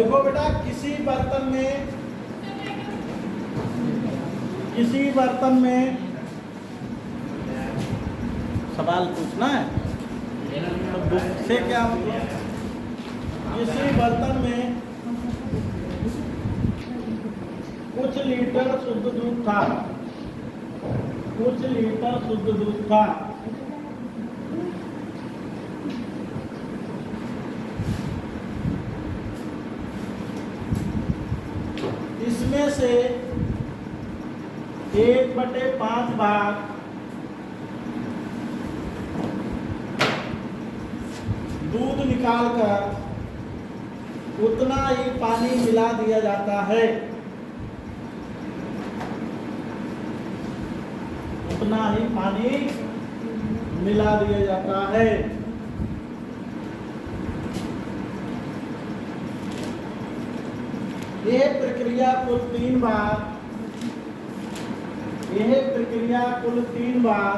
देखो बेटा, किसी बर्तन में सवाल पूछना है तो दुख से क्या मतलब। किसी बर्तन में कुछ लीटर शुद्ध दूध था, कुछ लीटर शुद्ध दूध था। इसमें से 1/5 भाग दूध निकालकर उतना ही पानी मिला दिया जाता है, उतना ही पानी मिला दिया जाता है। यह प्रक्रिया कुल 3 बार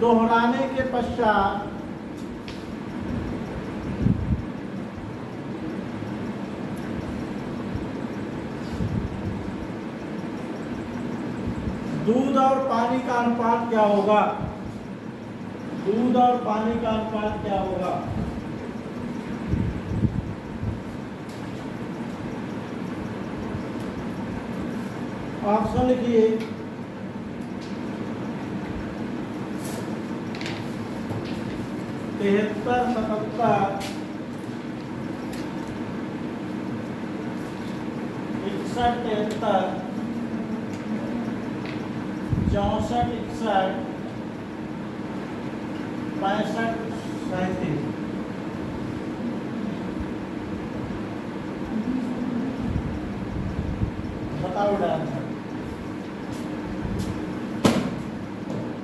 दोहराने के पश्चात दूध और पानी का अनुपात क्या होगा? दूध और पानी का अनुपात क्या होगा? ऑप्शन लिखिए। तिहत्तर, 77, 61, 73, 64, 61, 65, 37। बताओ आंसर,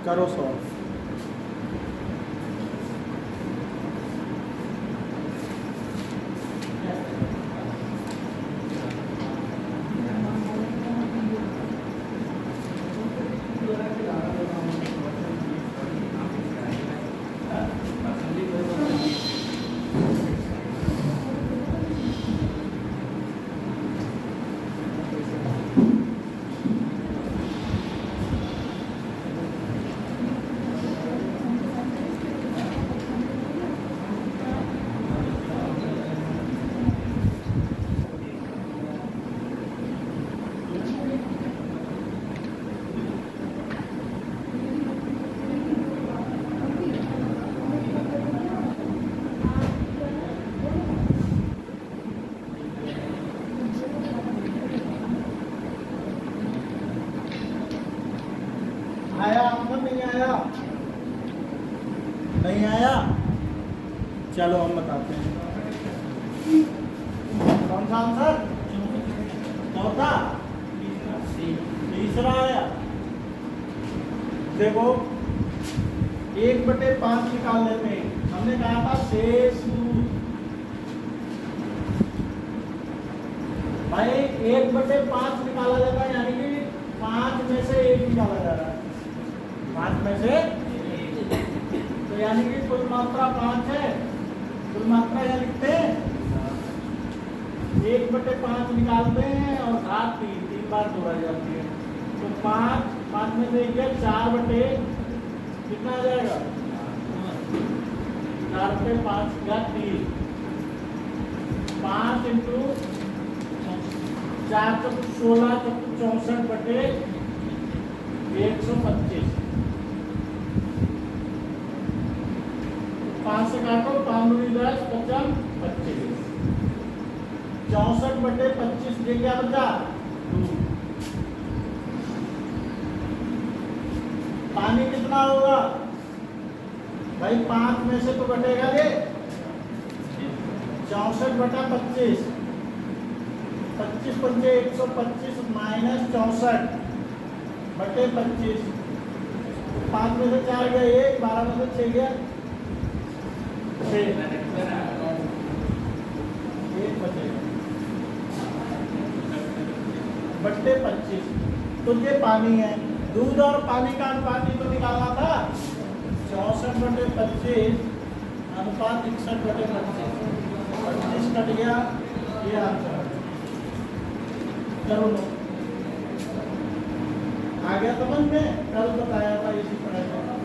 करो सॉल्व। आया आंसर? नहीं आया? नहीं आया? चलो हम बताते हैं। कौन सा आंसर? चौथा? तीसरा आया। देखो 1/5 निकालने में हमने कहा था शेष दूध। भाई 1/5 निकाला जाता है, यानी कि 5 में से 1 निकाला जा रहा है। 5 में से तो यानी कि कुल मात्रा 5 है। कुल मात्रा यहाँ लिखते हैं 1/5 निकालते हैं और घात 3 बार दोहराई जाती है। तो 5 में से 4 कितना आ जाएगा? 4/5 या 3। 5 इंटू 4 तो 16 तो 64/125। 5 से काटो, 5 दूनी 10, 55, 25। 64/25 ये क्या बचा? 2। पानी कितना होगा भाई? 5 में से तो घटेगा ये 64/25। 25 पंजे 125 माइनस 64/25। 5 में से 4 गया 1, 12 में से 6 गया 6, 1 बचेगा बट्टे 25। तो ये पानी है। दूध और पानी का अनुपात ही तो निकालना था। 64/25 अनुपात 61/25। 25 कट गया, ये आंसर है। चलो लो, आ गया समझ में? कल बताया था इसी पढ़ाई में।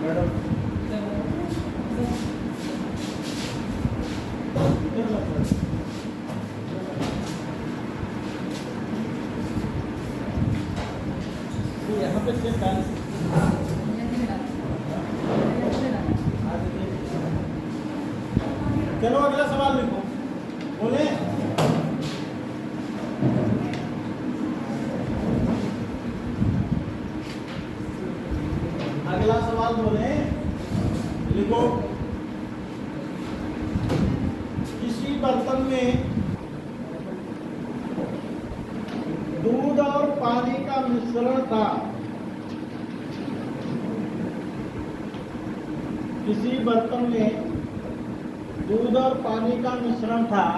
मैडम यहाँ पे चेक डाल। चलो अगला सवाल लिखो, बोले अगला सवाल बोले, लिखो किसी बर्तन में दूध और पानी का मिश्रण था। किसी बर्तन में दूध और पानी का मिश्रण था।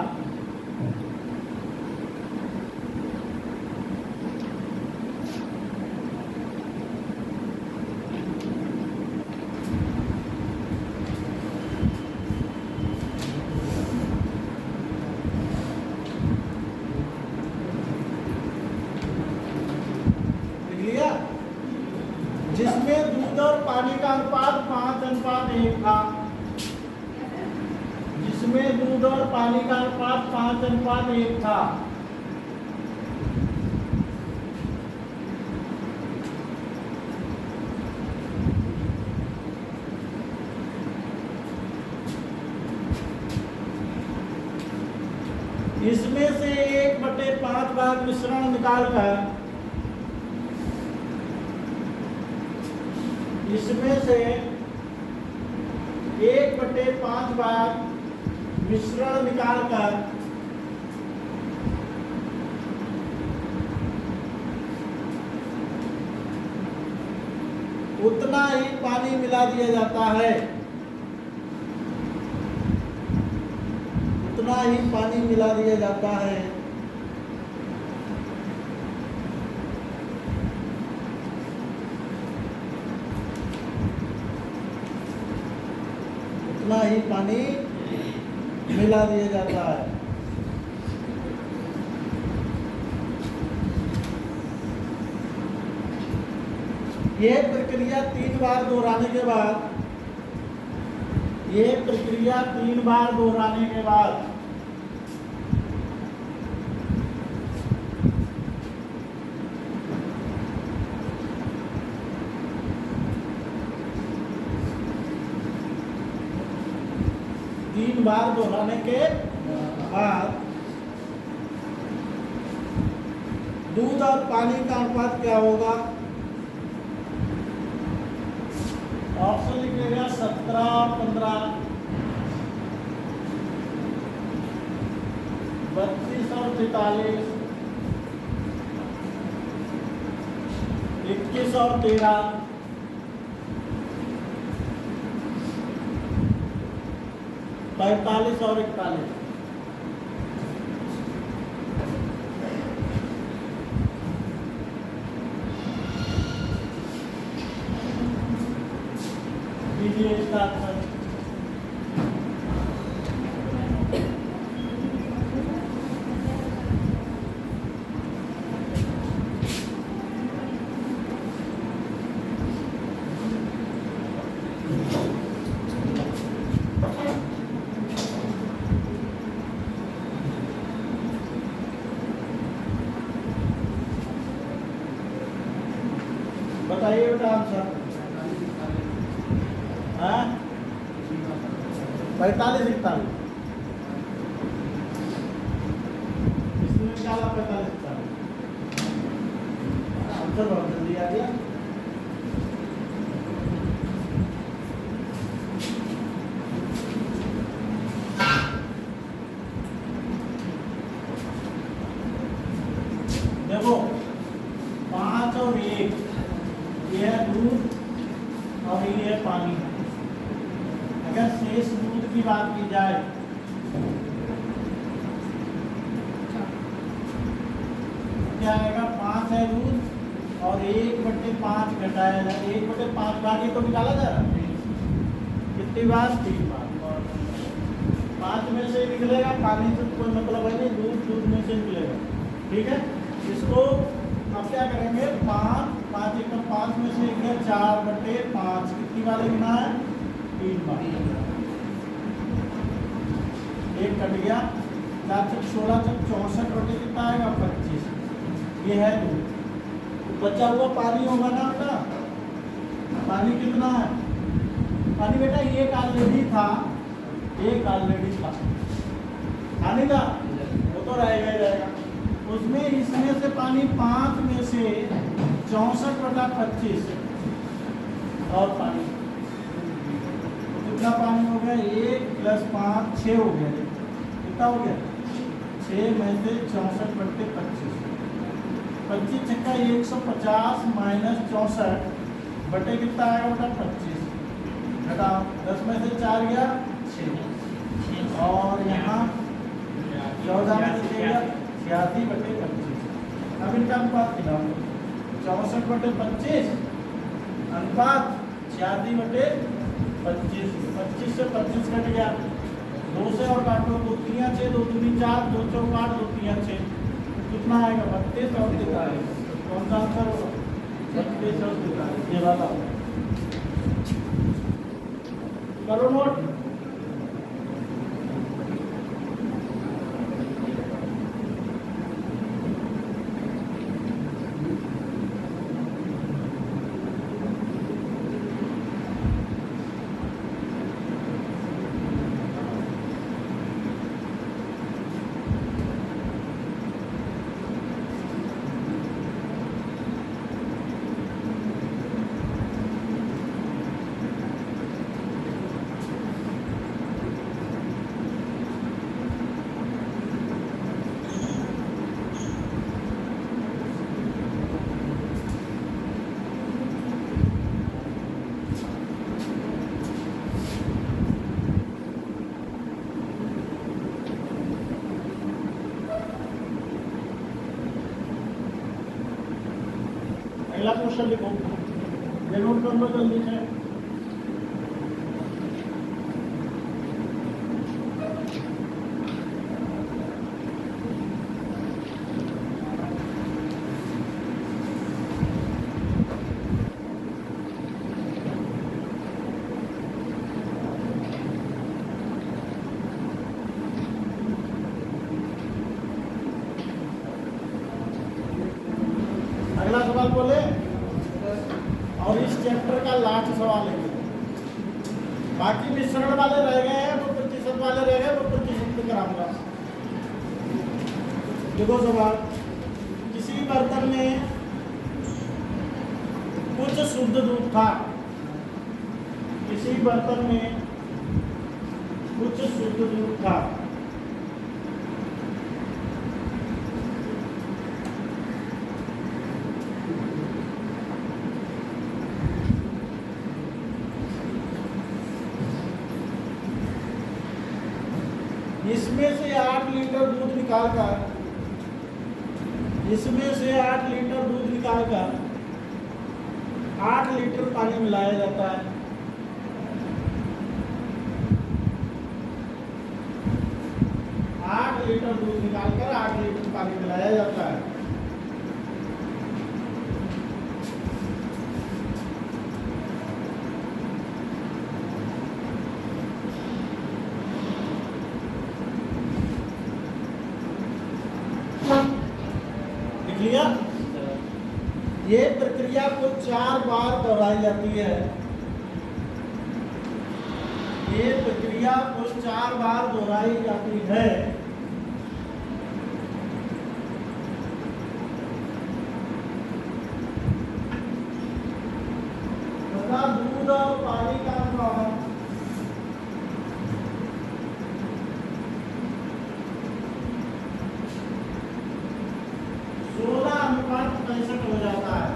जिसमें दूध और पानी का अनुपात 5:1 था। जिसमें दूध और पानी का अनुपात 5:1 था। इसमें से 1/5 भाग मिश्रण निकालकर, इसमें से 1/5 भाग मिश्रण निकालकर उतना ही पानी मिला दिया जाता है। उतना ही पानी मिला दिया जाता है। उतना ही पानी मिला दिया जाता है। यह प्रक्रिया 3 बार दोहराने के बाद, यह प्रक्रिया 3 बार दोहराने के बाद दोहराने के बाद दूध और पानी का अनुपात क्या होगा? ऑप्शन लिखिएगा 17, 15, 32 और 43, 21 और 13, 45 और 41। कीजिए स्टार्ट कर। बताइए बेटा आंसर। 45, 41 इसमें निकाला 45, 41 आंसर बहुत जल्दी आ गया। 1, ये है दूध और ये है पानी। अगर शेष दूध की बात की जाए क्या आएगा, 5 है दूध और 1/5 घटाया जाए, 1/5 भागी तो निकाला जा रहा है कितनी बार, 3 बार। 5 में से निकलेगा, पानी से कोई मतलब है नहीं, दूध में से निकलेगा। ठीक है, इसको अब क्या करेंगे, 5 एकम 5 में से निकले 4/5, कितनी बार लिखना है, 3 बार। 1 कट गया, 4 से 16 से 64 कितना आएगा, 25। ये है दूध, तो बचा हुआ पानी होगा ना आपका। पानी कितना है, पानी बेटा एक ऑलरेडी था, पानी का वो तो रहेगा ही रहेगा। उसमें इसमें से पानी 5 में से 64/25 और पानी, तो कितना पानी हो गया, 1 + 5 6 हो गया। कितना हो गया, 6 में से 64/25, 25 छक्का 150 - 64 बटे कितना आएगा बेटा, 25 घटा 10 में से 4 गया 6 और यहाँ 14 में से गया 86/25। अब इनका अनुपात खिलाओ, 64/25 अनुपात 86/25, 25 से 25 कट गया, 2 से और काटो, 2 × 3 = 6, 2 × 2 = 4, 2 × 4 = 8, 2 × 3 = 6, कितना आएगा, 32 और 43। कौन सा आंसर होगा, 32 और 43, ये वाला करो नोट। अगला क्वेश्चन लिखो, ये नोट कर लो जल्दी से। अगला सवाल बोले और इस चैप्टर का लास्ट सवाल है। बाकी मिश्रण वाले रह गए हैं, वो प्रतिशत वाले रह गए, वो प्रतिशत पे कराऊंगा। देखो सवाल, किसी बर्तन में कुछ शुद्ध दूध था, किसी बर्तन में कुछ शुद्ध दूध था, इसमें से 8 लीटर दूध निकालकर, इसमें से 8 लीटर दूध निकालकर 8 लीटर पानी मिलाया जाता है। आठ लीटर दूध निकालकर 8 लीटर पानी मिलाया जाता है। लिया, ये प्रक्रिया को 4 बार दोहराई जाती है। ये प्रक्रिया को 4 बार दोहराई जाती है। तथा दूध और पानी का अनुपात 16:65 हो जाता है।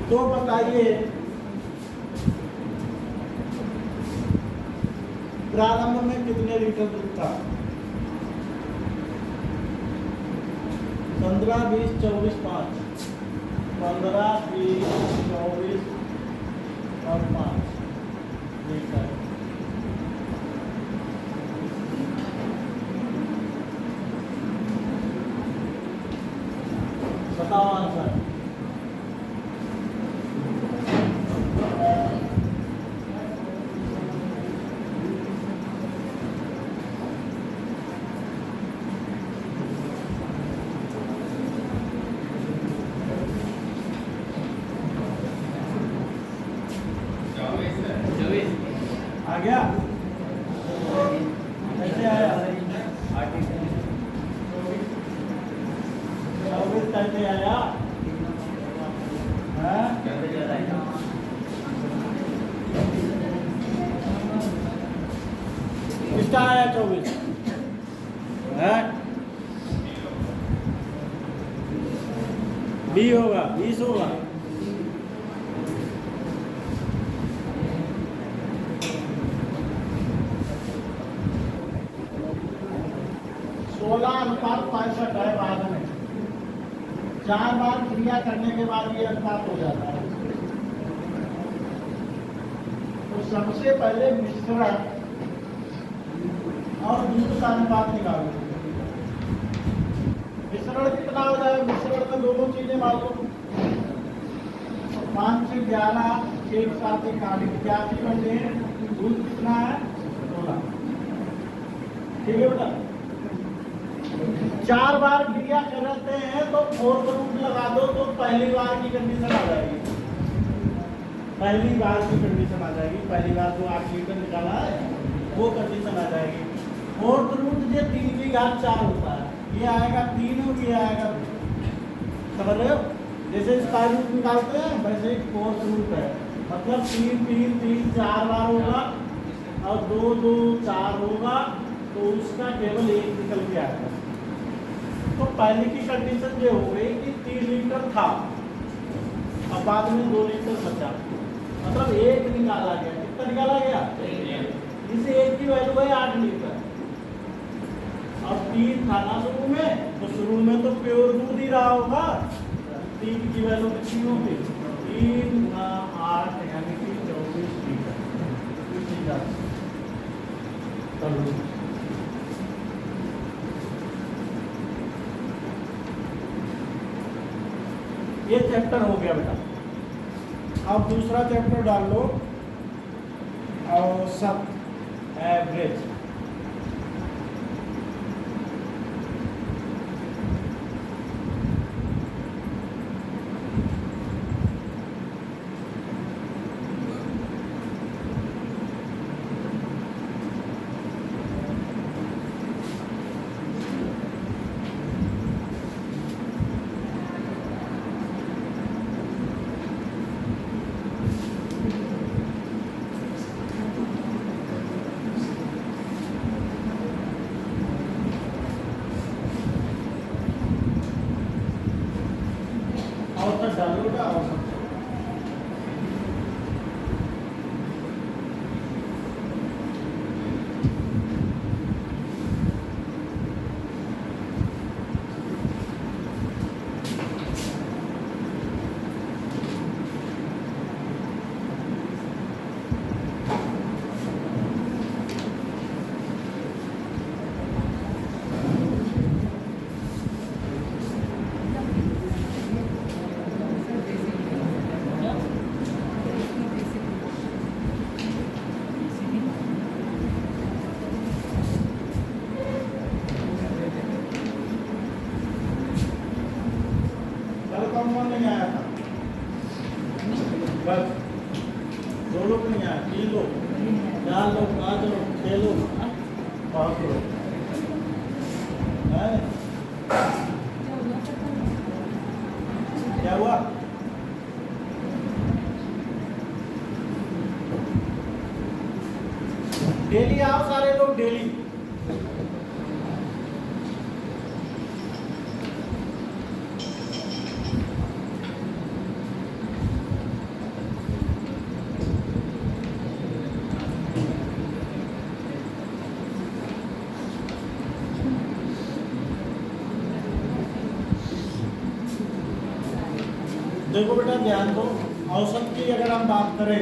तो बताइए प्रारंभ में कितने लीटर दूध था? 15, 20, 24, 5। 15, 20, 24 और 5 लीटर। बताओ आंसर। आ गया? कैसे आया? 24 कैसे आया? किसका आया 24? बी होगा, 20 होगा। अनुपात 65 है बाद में। 4 बार क्रिया करने के बाद ये अनुपात हो जाता है। तो सबसे पहले मिश्रण और दूध का अनुपात निकालो। मिश्रण कितना हो जाएगा? मिश्रण में दोनों चीजें मालूम। 5 से 11 एक साथ 81 बचे। दूध कितना है? 16। ठीक है बेटा। 4 बार क्रिया करते हैं तो फोर्थ रूट लगा दो तो पहली बार की कंडीशन आ जाएगी। पहली बार की कंडीशन आ जाएगी। पहली बार जो 8 लीटर निकाला है वो कंडीशन आ जाएगी। फोर्थ रूट जो 3 की घात 4 होता है, ये आएगा 3 और ये आएगा 2। समझ रहे हो? जैसे स्क्वायर रूट निकालते हैं वैसे ही फोर्थ रूट है। मतलब 3 3 3 4 बार होगा और 2 2 4 होगा तो उसका केवल 1 निकल के आएगा। तो पहले की कंडीशन ये हो गई कि 3 लीटर था, अब बाद में 2 लीटर बचा, मतलब 1 निकाला गया। कितना निकाला गया? इस 1 की वैल्यू है 8 लीटर। अब 3 था ना शुरू में, तो शुरू में तो प्योर दूध ही रहा होगा। 3 की वैल्यू कितनी होगी? 3 8 यानी कि 24 लीटर। ये चैप्टर हो गया बेटा। अब दूसरा चैप्टर डाल लो, औसत, एवरेज। औसत डालो बेटा, औसत। कौन नहीं आया था? बस 2 लोग नहीं आए, 3 लोग, 4 लोग, 5 लोग, 6 लोग, 5 लोग। क्या हुआ? डेली आओ सारे लोग, डेली। देखो बेटा ध्यान दो, औसत की अगर हम बात करें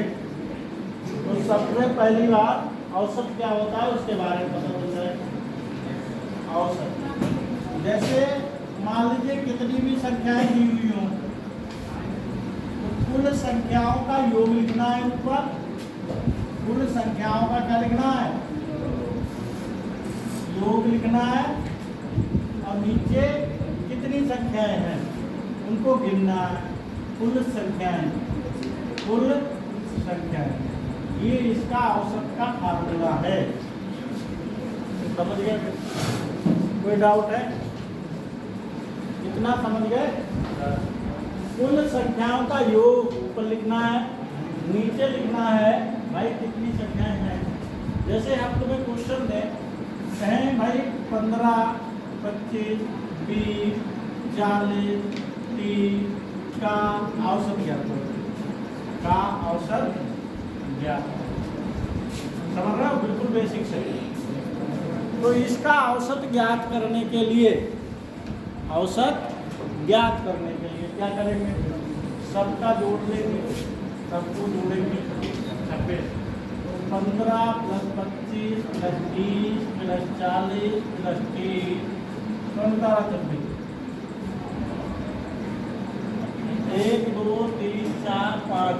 तो सबसे पहली बात औसत क्या होता है उसके बारे में पता चल जाए। औसत जैसे मान लीजिए कितनी भी संख्याएं दी हुई हों तो कुल संख्याओं का योग लिखना है ऊपर, कुल संख्याओं का क्या लिखना है, योग लिखना है, और नीचे कितनी संख्याएं हैं उनको गिनना है, कुल संख्याएं, कुल संख्याएं। ये इसका औसत का फार्मूला है। समझ गए? कोई डाउट है? कितना समझ गए? कुल संख्याओं का योग ऊपर लिखना है, नीचे लिखना है भाई कितनी संख्याएं हैं। जैसे हम तुम्हें क्वेश्चन दें, कहें भाई 15, 25, 20, 40, 30 का औसत ज्ञात करो, का औसत ज्ञात। समझ रहे हो? बिल्कुल बेसिक से। तो इसका औसत ज्ञात करने के लिए, औसत ज्ञात करने के लिए क्या करेंगे, सबका जोड़ लेंगे, सबको जोड़ेंगे 26, 15 + 25 + 30 + 40 + 30 26। 1 2 3 4 5।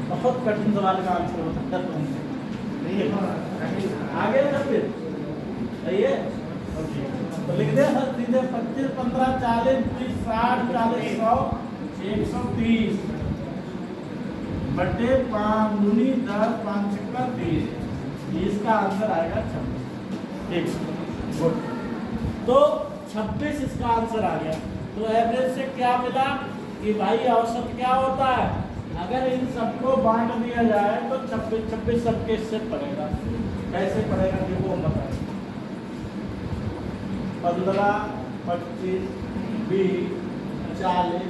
बहुत कठिन सवाल का आंसर हो सकता है तुमसे, आगे 26 सही है। तो लिख दे सर सीधे 25 15 40 30 60 40 100 130 बटे 5 दूनी 10 5 छक्का 30। इसका आंसर आएगा 26। ठीक, गुड। तो 26 इसका आंसर आ गया। तो एवरेज से क्या मिला कि भाई औसत क्या होता है, अगर इन सबको बांट दिया जाए तो 26 26 सबके इससे पड़ेगा। कैसे पड़ेगा देखो हम बताएं। 15 25 20 40,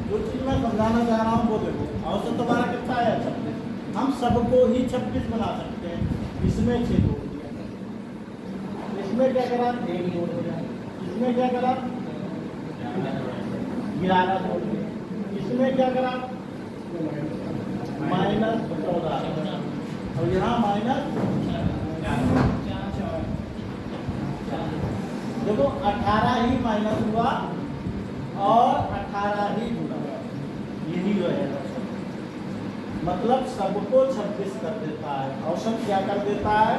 जो चीज मैं समझाना चाह रहा हूँ वो देखो, औसत तुम्हारा कितना है 26। हम सबको ही 26 बना सकते हैं। इसमें 6 जोड़ दिया, इसमें क्या करा 1 जोड़ दिया, इसमें क्या करा 11 जोड़ दिया, इसमें क्या करा -14, और यहाँ देखो 18 ही माइनस हुआ और 18 ही जुड़ा, यही रहेगा। मतलब सबको 26 कर देता है। औसत क्या कर देता है,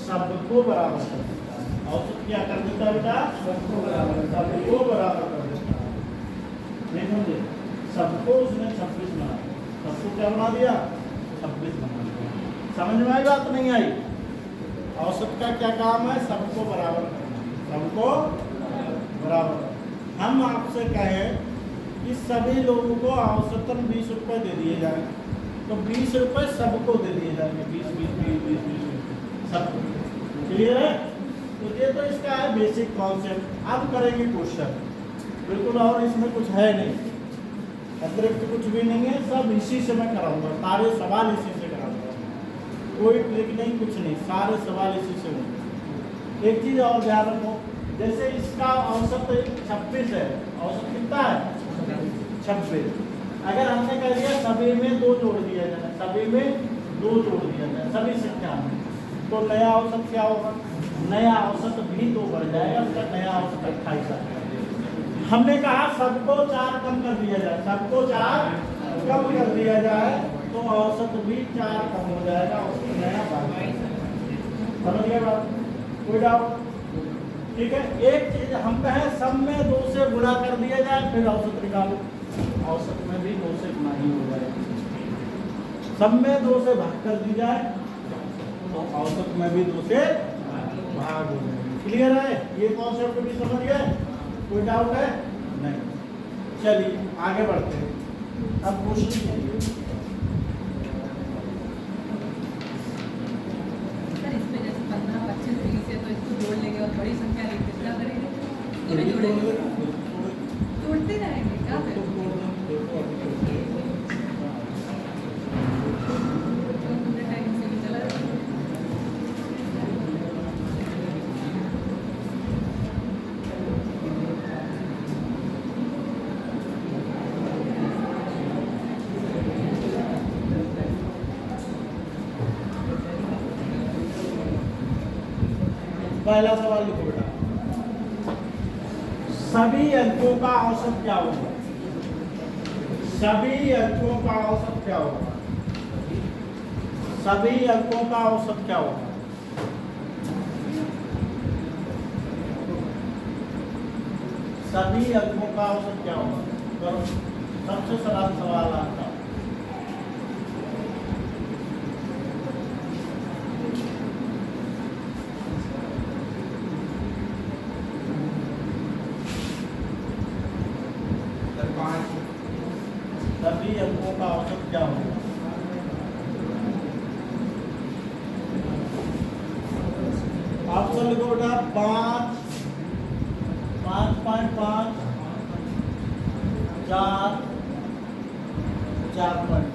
सबको बराबर कर देता है। औसत क्या कर देता है बेटा, सबको बराबर कर देता है। नहीं समझे? सबको उसने 26 बना दिया, सबको क्या बना दिया 26 बना दिया। समझ में आई बात नहीं आई? औसत का क्या काम है, सबको बराबर करना, सबको बराबर। हम आपसे कहें कि सभी लोगों को औसतन 20 रुपये दे दिए जाए, तो 20 रुपये सबको दे दिए जाएंगे, 20 सबको। क्लियर है? तो ये तो इसका है बेसिक कॉन्सेप्ट। अब करेंगे क्वेश्चन, बिल्कुल, और इसमें कुछ है नहीं, अतिरिक्त कुछ भी नहीं है, सब इसी से मैं कराऊंगा, सारे सवाल इसी से कराऊंगा, कोई ट्रिक नहीं, कुछ नहीं, सारे सवाल इसी से होंगे। एक चीज़ और ध्यान रखो, जैसे इसका औसत 26 है, औसत कितना है 26। अगर हमने कह दिया सभी में 2 जोड़ दिया जाए, सभी में 2 जोड़ दिया जाए सभी संख्या में, तो नया औसत क्या होगा, नया औसत भी 2 बढ़ जाएगा, उसका नया औसत 28 आ जाएगा। हमने कहा सबको 4 कम कर दिया जाए, सबको 4 कम कर दिया जाए तो औसत भी 4 कम हो जाएगा, उसकी नया बात। समझ गए बात? कोई डाउट? ठीक है। एक चीज हम कहें सब में 2 से गुणा कर दिया जाए, फिर औसत निकालो, औसत में भी 2 से गुणा ही हो जाएगा। सब में 2 से भाग कर दी जाए तो औसत में भी 2 से भाग हो जाएगा। क्लियर है? ये कॉन्सेप्ट भी समझ गए? कोई डाउट है? नहीं। चलिए आगे बढ़ते हैं। अब क्वेश्चन करिए। सर इसमें जैसे 15 25 30 है तो इसको जोड़ लेंगे और बड़ी संख्या लेंगे, क्या करेंगे? तो भी जोड़ेंगे, जोड़ते रहेंगे क्या फिर? पूरे टाइम से भी चला पहला सवाल लिखो बेटा, सभी अंकों का औसत क्या होगा? सभी अंकों का औसत क्या होगा? सभी अंकों का औसत क्या होगा? सभी अंकों का औसत क्या होगा? करो, सबसे सरल सवाल आपका। सभी अंकों का औसत क्या होगा? ऑप्शन लिखो बेटा, 5, 5.5, 4, 4.5।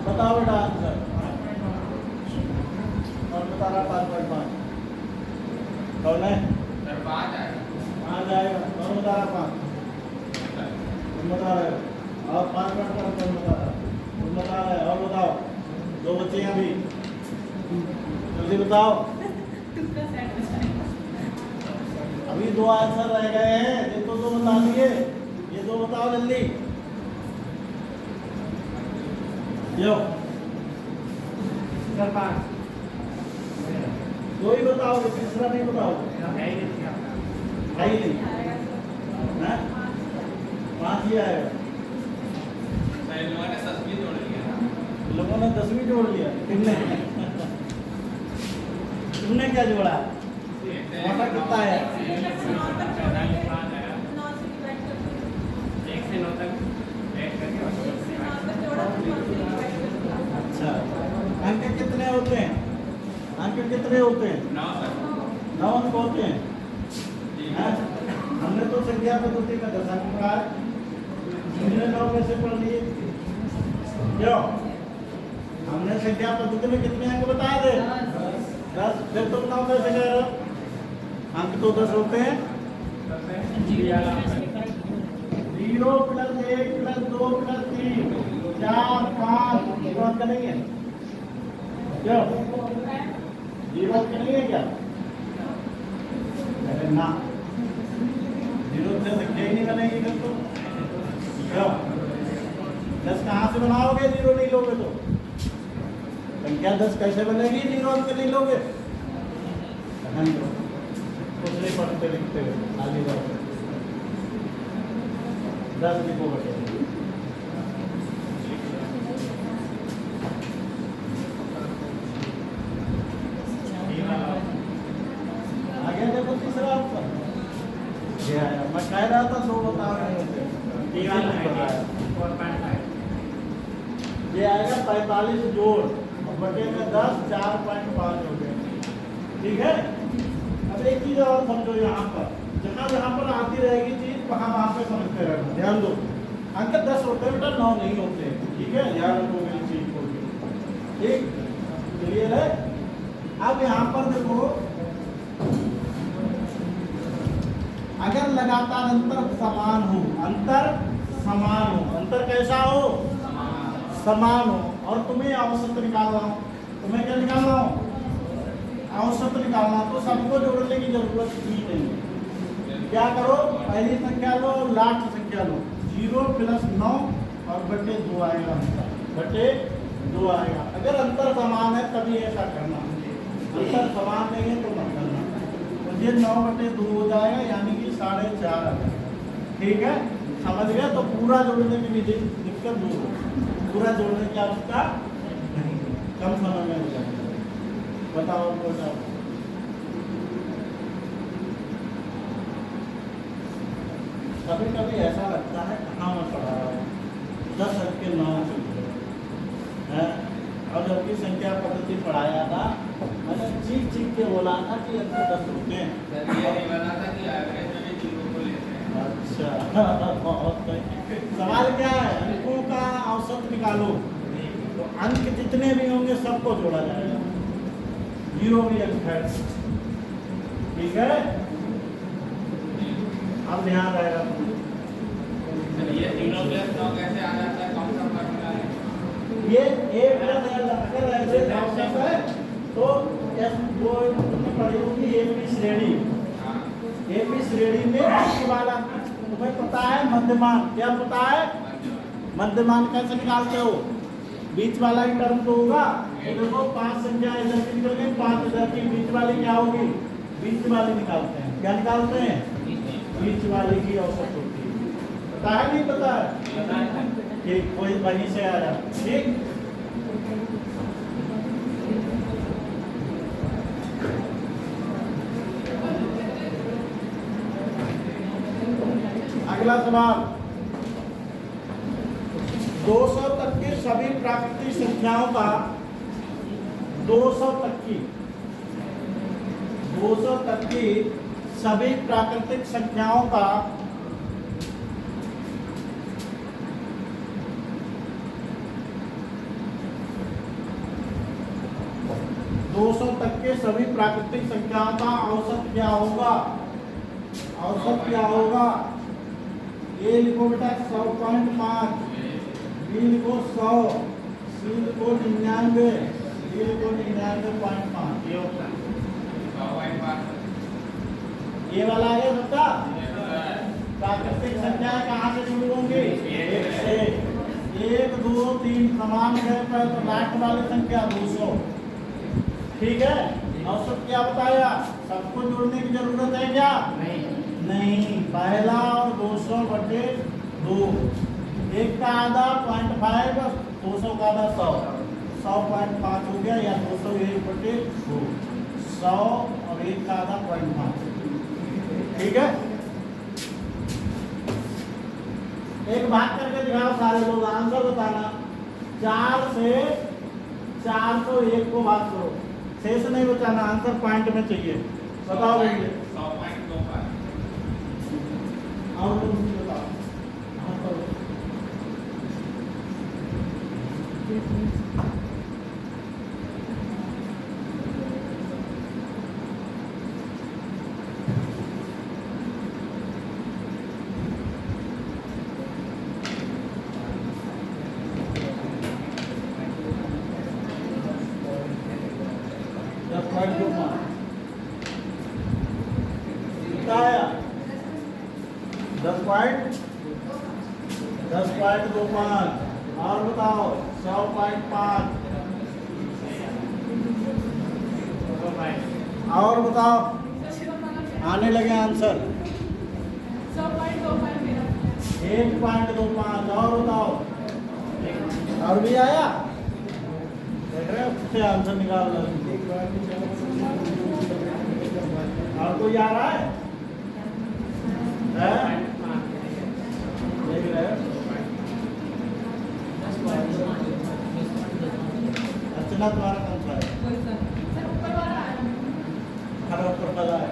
बताओ बेटा आंसर। और बता रहा 5.5 कौन है? 5 आएगा। कौन बता रहा 5? तुम बता रहे हो। और 5.5 कौन बता रहा? तुम बता रहे हो। और बताओ, 2 बच्चे हैं अभी, जल्दी बताओ। अभी 2 आंसर रह गए हैं, ये तो 2 बता दिए, ये 2 बताओ जल्दी। यो 5 2 ही बताओगे, तीसरा नहीं बताओगे? है ही नहीं। 5 ही आएगा। लोगों ने 10वीं जोड़ लिया। तुमने क्या जोड़ा? मोटा कितना है? 1 से 9 तक बैठ करके। अच्छा, अंक कितने होते हैं? अंक कितने होते हैं? 9 अंक होते हैं। हमने तो संख्या पद्धति का 10 अंक पढ़ा है, हमने 9 कैसे पढ़ लिए? क्यों? हमने संख्या पद्धति में कितने अंक बताए थे? 10। फिर तुम 9 कैसे कह रहे हो? अंक तो 10 होते हैं। 0 + 1 + 2 + 3 4 5 0 अंक नहीं है? क्यों? 0 अंक नहीं है क्या? अरे ना, 0 से संख्या ही नहीं बनेगी फिर तो। क्यों? 10 कहाँ से बनाओगे 0 नहीं लोगे तो? संख्या 10 कैसे बनेगी 0 अंक नहीं लोगे? कुछ नहीं पढ़ते लिखते हुए खाली बात। 10 लिखो बटे। आगे देखो तीसरा ऑप्शन ये आया। मैं कह रहा था 2 बता रहे थे, 3 बताया। ये आएगा 45 जोड़ और बटे में 10 4.5 हो गए। ठीक है। अब एक चीज और समझो, यहाँ पर जहाँ पर आती रहेगी चीज वहाँ पे समझते रहना। ध्यान दो, अंक 10 होते हैं बेटा, 9 नहीं होते। ठीक है, याद रखो मेरी चीज को। ठीक, क्लियर है? अब यहाँ पर देखो, अगर लगातार अंतर समान हो, अंतर समान हो, अंतर कैसा हो? समान हो, और तुम्हें औसत निकालना हो। तुम्हें क्या निकालना हो? औसत निकालना। तो सबको जोड़ने की जरूरत ही नहीं। क्या करो, पहली संख्या लो, लास्ट संख्या लो, 0 + 9 और बटे 2 आएगा। बटे 2 आएगा। अगर अंतर समान है तभी ऐसा करना, अंतर समान नहीं है तो मत करना। मुझे 9 बटे 2 हो जाएगा, यानी कि 4.5 आ जाएगा। ठीक है, समझ गए? तो पूरा जोड़ने की दिक्कत दूर हो, पूरा जोड़ने की आवश्यकता नहीं, कम समय में हो जाएगा। बताओ बेटा, कभी कभी ऐसा लगता है कहाँ मैं पढ़ा रहा हूँ, 10 अंक के 9 है। और जबकि संख्या पद्धति पढ़ाया था, मैंने चीख के बोला था कि अंक 10 होते हैं। अच्छा बहुत सही। सवाल क्या है? अंकों का औसत निकालो। तो अंक जितने भी होंगे सबको जोड़ा जाएगा, 0 भी अंक है। ठीक है, अब ध्यान रहेगा। ये 0 + 9 कैसे आ जाता है? कौन सा फॉर्मूला है? ये 1 + L अगर ऐसे है तो वो तुमने पढ़ी होगी एपी श्रेणी। हाँ एपी श्रेणी में बीच वाला, तुम्हें पता है मध्यमान, क्या पता है मध्यमान कैसे निकालते हो? बीच वाला ही टर्म तो होगा। तो देखो 5 संख्या इधर की निकल गई, 5 इधर की, बीच वाली क्या होगी? बीच वाली निकालते हैं। क्या निकालते हैं? बीच वाली की औसत होती है। पता है नहीं पता है? ठीक, कोई वहीं से आया। ठीक, अगला सवाल, 200 तक की सभी प्राकृतिक संख्याओं का 200 तक की सभी प्राकृतिक संख्याओं का 200 तक के सभी प्राकृतिक संख्याओं का औसत क्या होगा? औसत क्या होगा? ए लिखो बेटा 100.5, बी लिखो 100, सी लिखो 99, डी लिखो 99.5। ये होता है। ये वाला है सबका। प्राकृतिक संख्याएं कहाँ से शुरू होंगी? एक से। 1 2 3 समान है पर तो लास्ट वाली संख्या 200। ठीक है, औसत क्या बताया? सबको जोड़ने की जरूरत है क्या? नहीं, पहला और 200/2, 1 का आधा 0.5, 200 का आधा 100, 100.5 हो गया, या 201/2, 100 और 1 का आधा 0.5। ठीक है, एक भाग करके दिखाओ सारे लोग, आंसर बताना। 4 से 401 को भाग करो, शेष नहीं बचाना, आंसर पॉइंट में चाहिए। बताओ भैया, 100.25। और तुम बताओ। हाँ, करो। कितना आया? 10.25। और बताओ 100.5। और बताओ, आने लगे आंसर। 1.25। और बताओ, और भी आया? देख रहे हो कितने आंसर निकाल रहे हो? और कोई आ रहा है? देख रहे हो? अर्चना तुम्हारा कौन सा है? खड़ा ऊपर वाला है।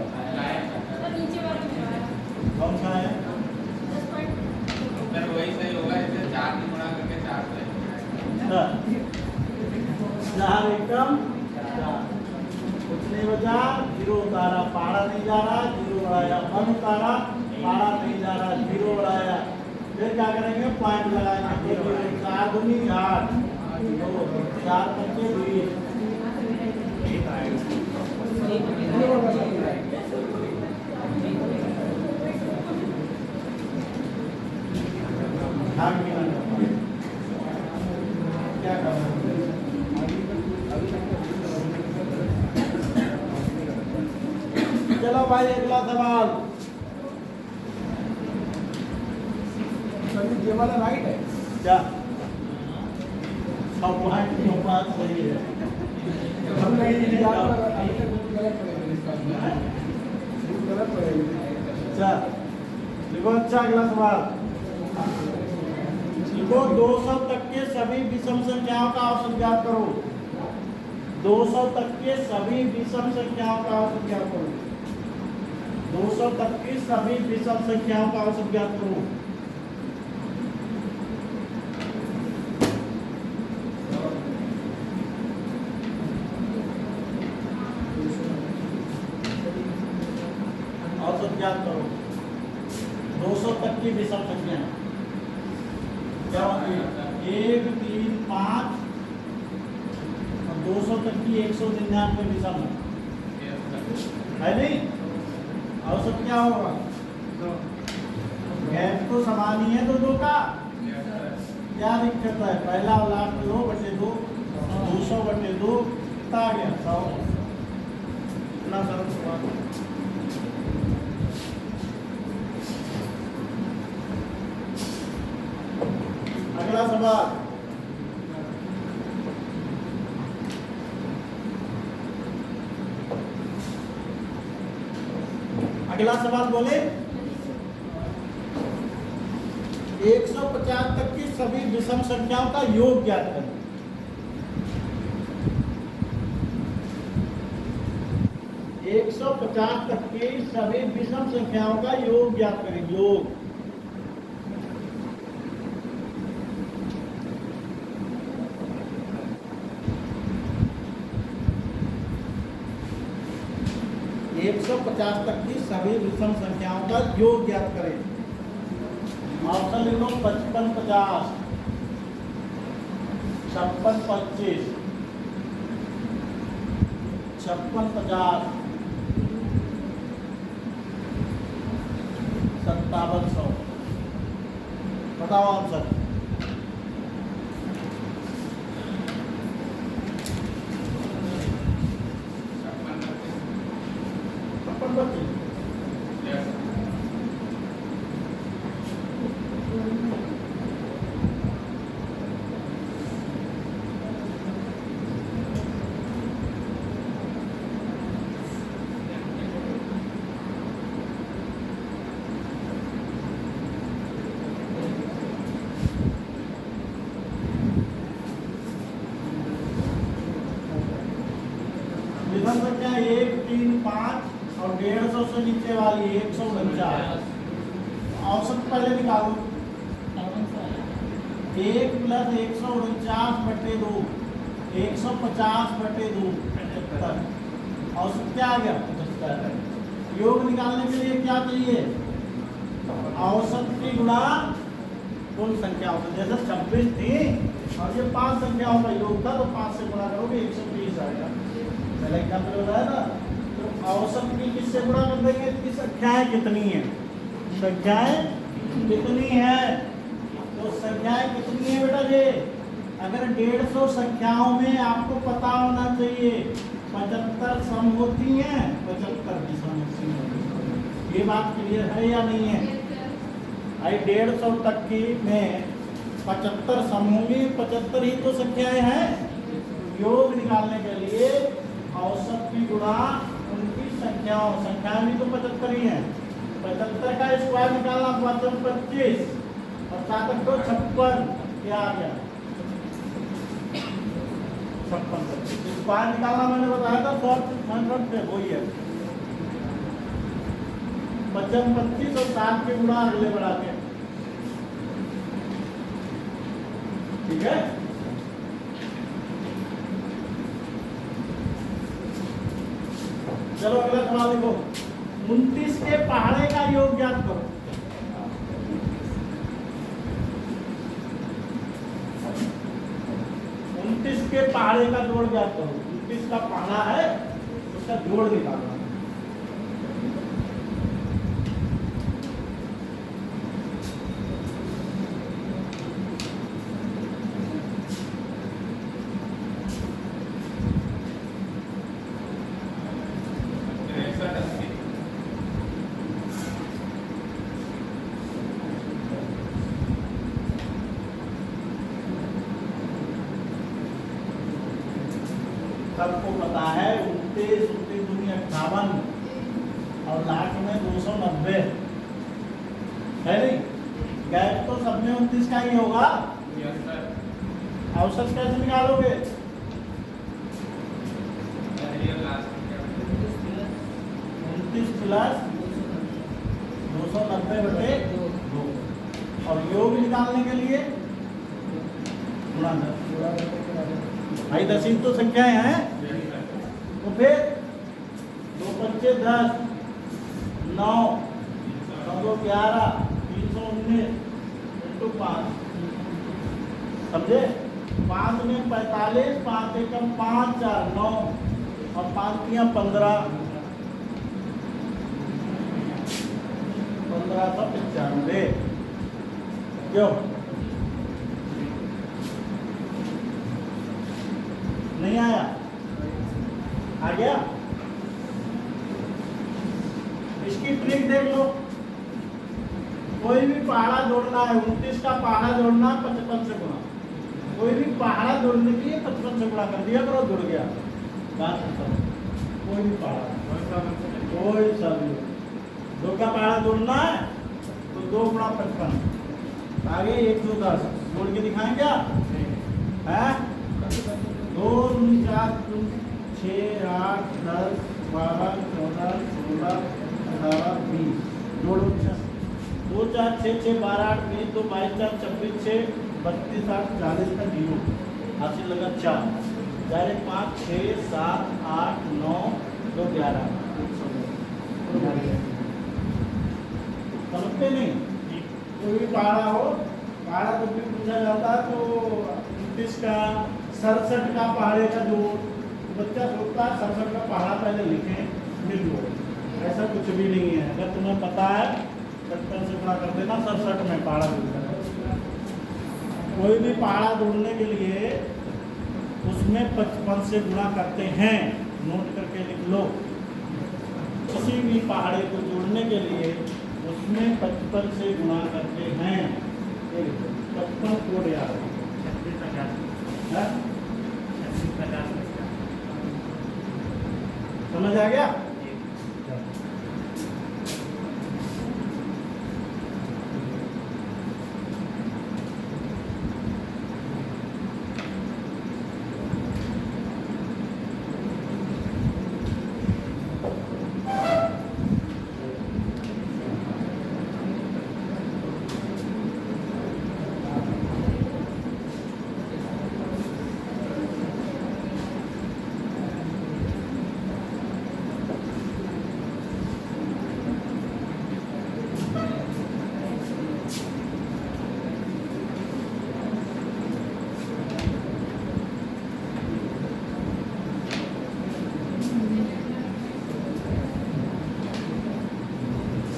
कौन सा है? फिर वही सही होगा, इसे 4 से गुणा करके 4 से। 4 एकम 4, कुछ नहीं बचा, 0 उतारा, पारा नहीं जा रहा, 0 बढ़ाया, 1 उतारा, पारा नहीं जा रहा, 0 बढ़ाया। फिर क्या करेंगे? पॉइंट लगाएंगे। 4 दूनी 8, 2 4 पंचे 20। क्या कर रहे हैं? चलो भाई, अगला सवाल। ये वाला राइट है क्या? 100.25 सही है। हम नहीं गलत पड़ेगा अच्छा देखो, अच्छा अगला सवाल लिखो, 200 तक के सभी विषम संख्याओं का औसत ज्ञात करो। 200 तक के सभी विषम संख्याओं का औसत ज्ञात करो। 200 तक की सभी विषम संख्याओं का औसत ज्ञात करो। औसत ज्ञात करो 200 तक की विषम संख्या क्या होगी? 1 3 5 और 200 तक की 199 विषम है, Yes, sir. है नहीं? औसत क्या होगा? गैप तो समान ही है दो का। Yes, sir. क्या दिक्कत है? पहला और लास्ट 2/2, 200/2 कितना आ गया? 100। इतना सरल सवाल। अगला सवाल, अगला सवाल बोले 150 तक की सभी विषम संख्याओं का योग ज्ञात करें। 150 तक की सभी विषम संख्याओं का योग ज्ञात करें। योग, एक 150 तक की सभी विषम संख्याओं का योग ज्ञात करें। ऑप्शन लिखो 55 50, 56 25, 56 50, 57 100। बताओ आंसर। छप्पन बच्चे Yes, sir. विषम संख्या 1 3 5 और 150 से नीचे वाली 149। औसत पहले निकालो। 1 + 149/2, 150/2, 75। औसत क्या आ गया? 75। योग निकालने के लिए क्या चाहिए? औसत की गुणा कुल संख्याओं से। जैसे 26 थी और ये 5 संख्याओं का योग था, तो 5 से गुणा करोगे 120 आएगा। पहले एग्जाम्पल बताया ना। तो औसत की किससे गुणा कर देंगे? इसकी संख्याएं कितनी है? संख्याएं कितनी है? तो संख्याएं कितनी है बेटा जी? अगर 150 संख्याओं में आपको पता होना चाहिए 75 सम होती हैं, 75 विषम होती हैं। ये बात क्लियर है या नहीं है? आई 150 तक की में 75 सम होंगी, 75 ही तो संख्याएं हैं। योग निकालने के लिए औसत की गुणा उनकी संख्याओं, संख्याएं भी तो 75 ही हैं। 75 का स्क्वायर निकालना 25 और 7 को 56, क्या आ गया? 56। स्क्वायर निकालना मैंने बताया था शॉर्ट पे, वही है 55 25 और 7 के गुणा अगले बढ़ा के। ठीक है। चलो अगला सवाल देखो। 29 के पहाड़े का योग ज्ञात करो। 29 के पहाड़े का जोड़ ज्ञात करो। 29 का पहाड़ा है, उसका जोड़ निकालना। सबको पता है 29 29 दूनी 58 और लास्ट में 290 है नहीं? गैप तो सब में 29 का ही होगा। Yes, sir. औसत कैसे निकालोगे? Here last क्या? 29 प्लस 290/2 और योग निकालने के लिए गुणा 10। भाई 10 ही तो संख्याएं हैं। Yes, sir. तो फिर 2 5 10, 9 9 11, 319 × 5। समझे? 5 में 45 45, 5 एकम 5, 4 9 और 5 तियां 15, 1595। क्यों नहीं आया? आ गया? इसकी ट्रिक देख लो। कोई भी पहाड़ा जोड़ना है, 29 का पहाड़ा जोड़ना 55 से गुणा। कोई भी पहाड़ा जोड़ने के लिए 55 से गुणा कर दिया करो, जुड़ गया। बात खत्म। कोई भी पहाड़ा, कोई सा भी 2 का पहाड़ा जोड़ना है तो 2 गुणा 55, आगे 110 जोड़ के दिखाएं क्या है? 2 4 6 8 10 12 14 16 18 20 जोड़ो। 2 4 6 6 12 8 20 2 22 4 26 6 32 8 40 का 0 हासिल लगा 4 डायरेक्ट 5 6 7 8 9 2 11 समझते नहीं? कोई भी पहाड़ा हो, पहाड़ा जब भी पूछा जाता है तो 29 का 67 का पहाड़े का जो बच्चा सोचता है 67 का पहाड़ा पहले लिखें फिर जोड़ें। ऐसा कुछ भी नहीं है। अगर तुम्हें पता है 70 से गुणा कर देना, 67 में पहाड़ा जुड़ता है। कोई भी पहाड़ा जोड़ने के लिए उसमें 55 से गुणा करते हैं, नोट करके लिख लो। किसी भी पहाड़े को जोड़ने के लिए उसमें 55 से गुणा करते हैं। 55 कोड याद है? समझ आ गया?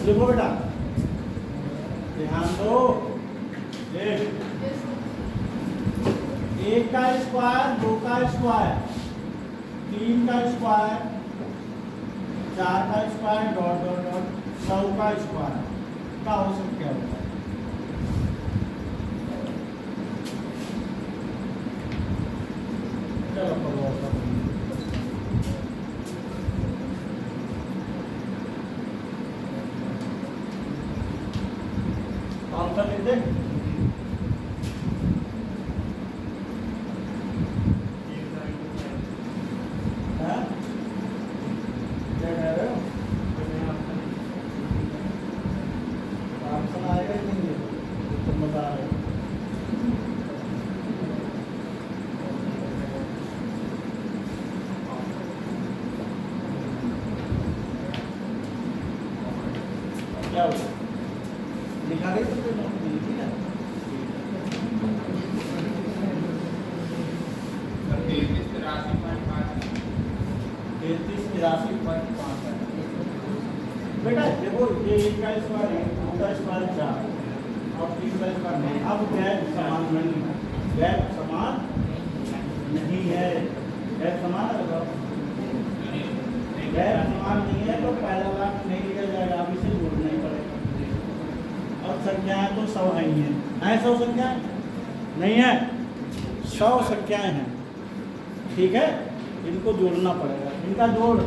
देखो बेटा, ध्यान दो। एक का स्क्वायर, 2 का स्क्वायर, 3 का स्क्वायर, 4 का स्क्वायर डॉट डॉट डॉट 100 का स्क्वायर का औसत क्या होता है? चलो करो औसत। आंसर लिख दे। हाँ? क्या कह रहे हो? आंसर आएगा ही नहीं, तुम बता रहे हो। क्या हुआ? लिखा रही तो कोई नोट नहीं लिखी ना? 3383.5 बेटा देखो, ये 1 का स्क्वायर है, 2 का स्क्वायर 4 और 3 का स्क्वायर नहीं। अब गैप समान नहीं है, गैप समान नहीं है। गैप समान है, बताओ। गैप समान नहीं है तो पहला वाक्य नहीं लिखा जाएगा, अब इसे जोड़ना ही पड़ेगा। और संख्याएं तो 100 आई हैं, 100 संख्याएं नहीं है, 100 संख्याएं हैं। ठीक है, इनको जोड़ना पड़ेगा। इनका जोड़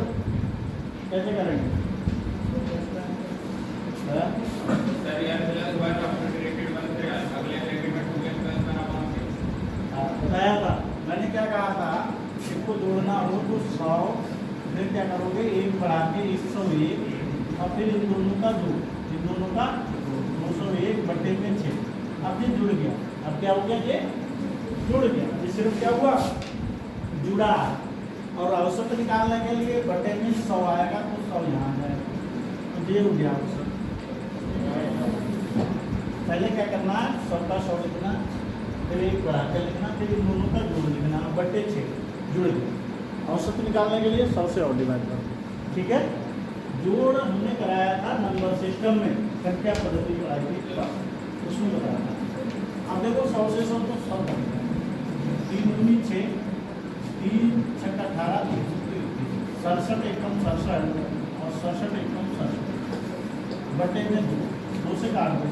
कैसे करेंगे? बताया था मैंने, क्या कहा था? इनको जोड़ना हो तो 100, फिर क्या करोगे? 1 बढ़ा के 101 और फिर इन दोनों का जोड़, इन दोनों का 201/6। अब ये जुड़ गया। अब क्या हो गया? ये जुड़ गया। ये सिर्फ क्या हुआ? जुड़ा। और औसत निकालने के लिए बटे में 100 आएगा तो 100 यहाँ आ जाएगा, तो ये हो गया औसत। पहले क्या करना है? 100 का 100 लिखना, फिर एक बढ़ा के लिखना, फिर इन दोनों का जोड़ लिखना, बटे 6 जुड़ गए। औसत निकालने के लिए 100 से और डिवाइड करो, ठीक है। जोड़ हमने कराया था नंबर सिस्टम में, संख्या पद्धति पढ़ाई थी, उसमें बताया था। अब देखो 100 से 100 तो 100 बन गया, 3 दूनी 6, 3 छक्का 18, 67 एकम 67 और 67 एकम 67 बटे में 2 से काट दो,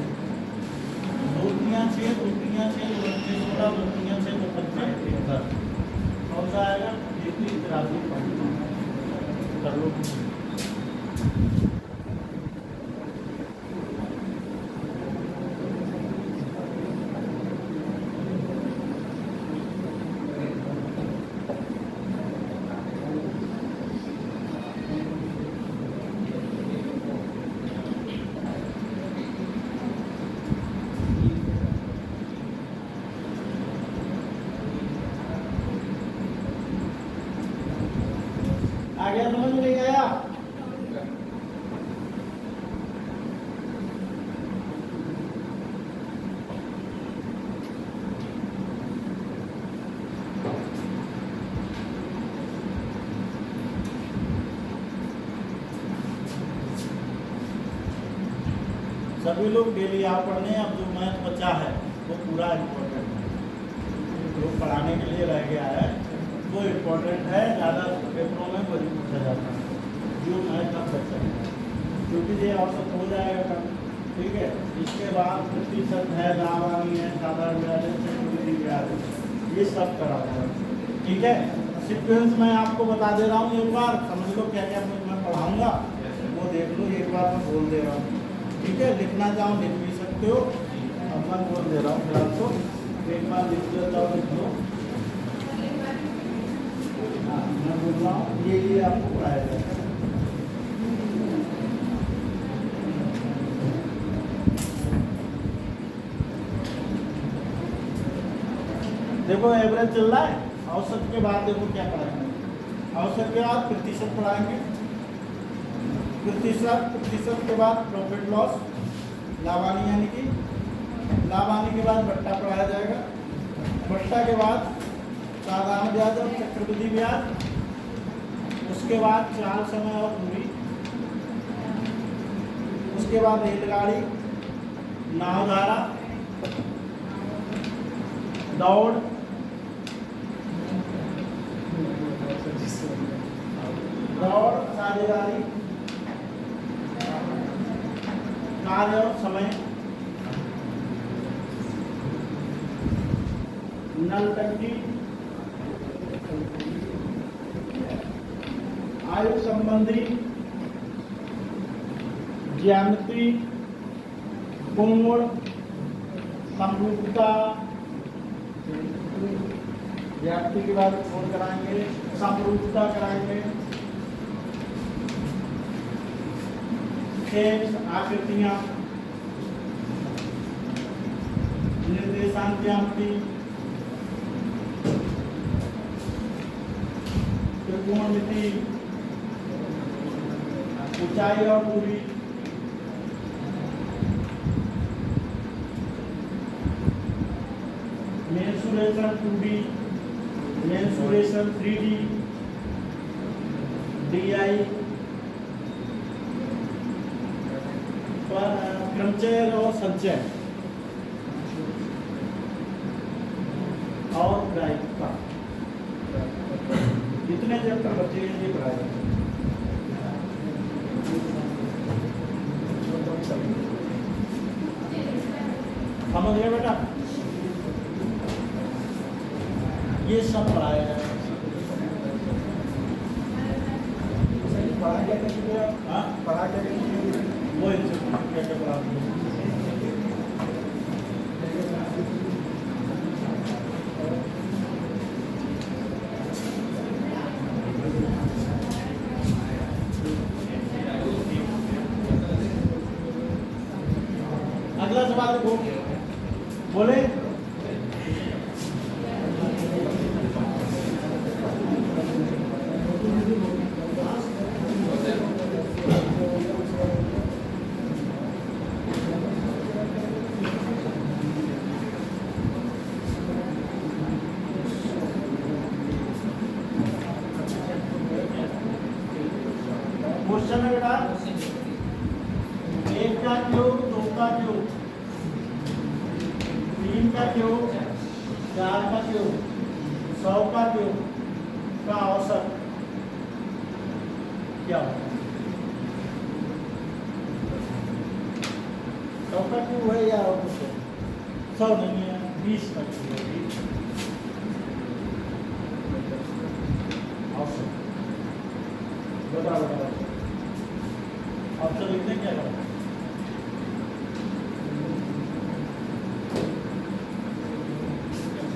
2 3 6, 2 3 6, 2 5 16, 2 3 6, 2 5 10, कौन सा आएगा? 83 कर लो। आ गया, समझ में नहीं आया? सभी लोग डेली आओ पढ़ने। अब जो मैथ बचा है वो पूरा इम्पोर्टेंट है, जो पढ़ाने के लिए रह गया है वो इम्पोर्टेंट है, ज़्यादा पेपरों में वही पूछा जाता है जो मैथ का बचा है, क्योंकि ये औसत हो जाएगा कम, ठीक है। इसके बाद प्रतिशत है, लाभानी है, साधारण ब्याज है, चक्रवृद्धि ब्याज है, ये सब करा हुआ है, ठीक है। सीक्वेंस मैं आपको बता दे रहा हूँ, एक बार समझ लो क्या क्या मैं पढ़ाऊँगा, वो देख लो, एक बार मैं बोल दे रहा हूँ, ठीक है। लिखना चाहो लिख भी सकते हो, अब मैं बोल दे रहा हूँ फिर आपको, एक बार लिख लेता हूँ, लिख लो। हाँ, मैं बोल रहा हूँ ये आपको पढ़ाया जाएगा। देखो एवरेज चल रहा है, औसत के बाद देखो क्या पढ़ाएंगे, औसत के बाद प्रतिशत पढ़ाएंगे, प्रतिशत के बाद प्रॉफिट लॉस, लाभानी यानी कि लाभानी के बाद बट्टा पढ़ाया जाएगा, बट्टा के बाद साधारण ब्याज और चक्रवृद्धि ब्याज, उसके बाद चाल, समय और दूरी, उसके बाद रेलगाड़ी, नावधारा, दौड़, साझेदारी, कार्य और समय, नल टंकी, आयु संबंधी, ज्यामिति, कोण, समरूपता, ज्यामिति के बाद कोण कराएंगे, समरूपता कराएंगे, आकृतियां, निर्देशांक ज्यामिति, त्रिकोणमिति, ऊंचाई और दूरी, mensuration 2D, mensuration 3D, DI, क्रमचय और संचय और ग्राहिकता, जितने चैप्टर बच्चे ये पढ़ाए समझ गए बेटा, ये सब पढ़ाया जाए। पढ़ा क्या करेंगे आप? हाँ, पढ़ा क्या करेंगे? वो इनसे क्या क्या पढ़ाते हैं। अगला सवाल देखो, बोले 3 का क्यूब, 4 का क्यूब, 100 का क्यूब का औसत क्या होगा? 100 का क्यूब है या और कुछ है? 100 नहीं है, 20 का क्यूब है। 20 औसत बताओ बताओ, ऑप्शन लिखने क्या करें?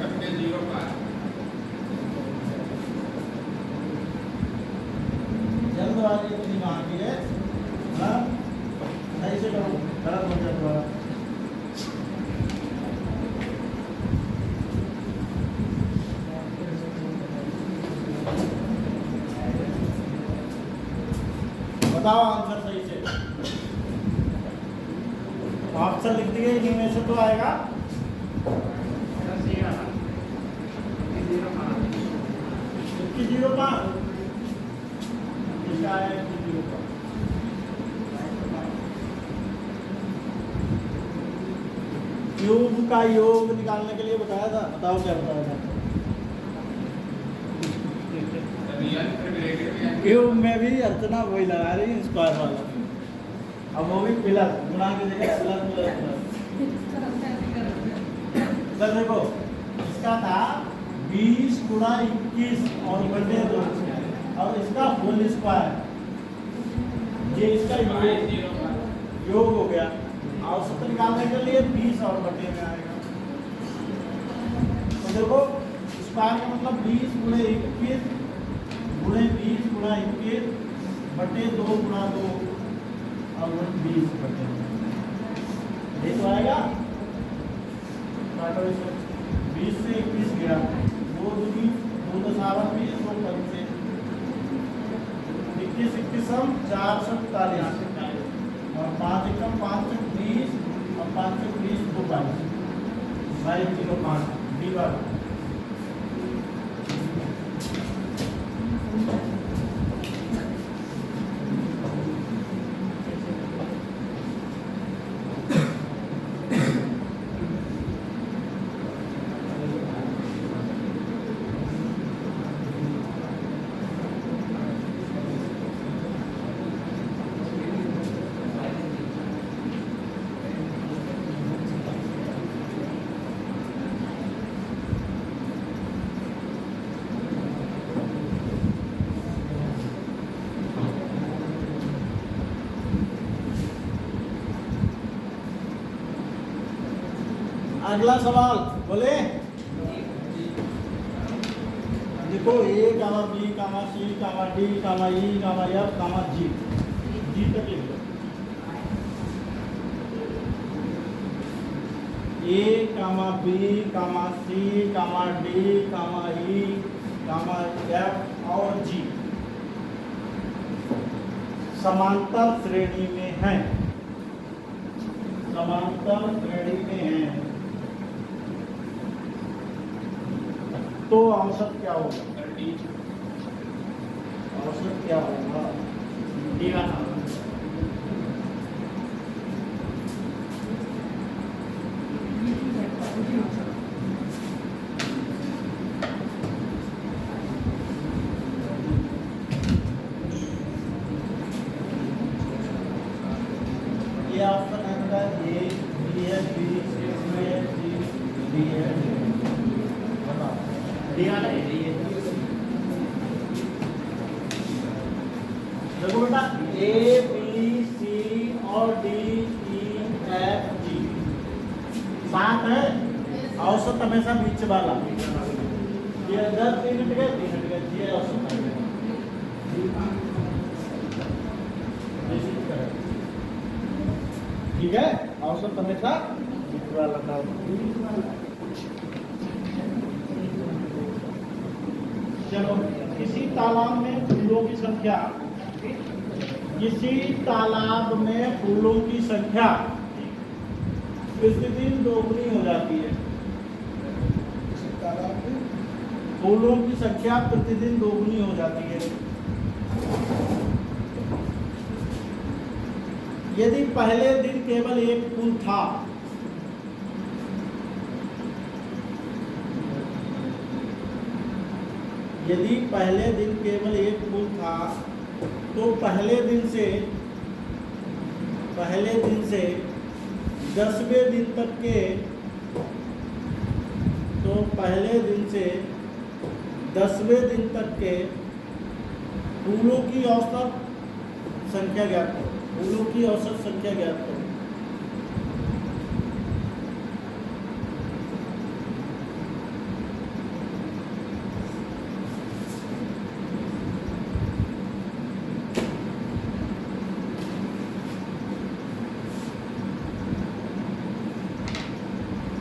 सबके 0.5 जल्दबाजी तो दिमाग की है, हाँ सही से करो, गलत हो जाए दोबारा। बताओ आंसर सही से। ऑप्शन लिख दिए, इन्हीं में से तो आएगा। 21.05 इसका है 21.05। क्यूब का योग निकालने के लिए बताया था, बताओ क्या बताया था? रियल ब्रैकेट में क्यूब में भी अर्चना वही लगा रही है, स्क्वायर वाला। अब वो भी प्लस, गुणा की जगह प्लस प्लस। सर देखो, इसका था 20 गुणा 21 और बटे 2 और इसका होल स्क्वायर, ये इसका योग हो गया। औसत निकालने के लिए 20 और बटे में आएगा। तो देखो स्क्वायर का मतलब 20 गुणे 21 गुणे 20 गुणा 21 बटे 2 गुणा 2 और 20 बटे 2। ये तो आएगा। काटो इसको, 20 से 21 गया, 2 दूनी 2 दशावन 20 2 कम से 21 21 सम 447 और 5 एकम 5 20 और 5 20 2 22 22 डी वाला। अगला सवाल बोले, देखो ए कामा बी कामा सी कामा डी कामा ई कामा एफ कामा जी, जी तक लिख लो। ए कामा बी कामा सी कामा डी कामा ई कामा एफ और जी समांतर श्रेणी में हैं, समांतर श्रेणी में हैं, तो औसत क्या होगा? औसत क्या होगा? ये ऑप्शन है बेटा, ए बी है, बी सी है, डी है, बताओ देखो बेटा, ए बी सी और डी ई एफ जी 7 है, औसत हमेशा बीच वाला। ये 10 यूनिट गए 3 यूनिट गए, ये औसत है। ठीक है, औसत हमेशा बीच वाला का। चलो, किसी तालाब में फूलों की संख्या, किसी तालाब में फूलों की संख्या प्रतिदिन दोगुनी हो जाती है। तालाब में फूलों की संख्या प्रतिदिन दोगुनी हो जाती है। यदि पहले दिन केवल एक फूल था यदि पहले दिन केवल एक पुल था तो पहले दिन से 10वें दिन तक के पहले दिन से 10वें दिन तक के पुलों की औसत संख्या ज्ञात करो। पुलों की औसत संख्या ज्ञात करो।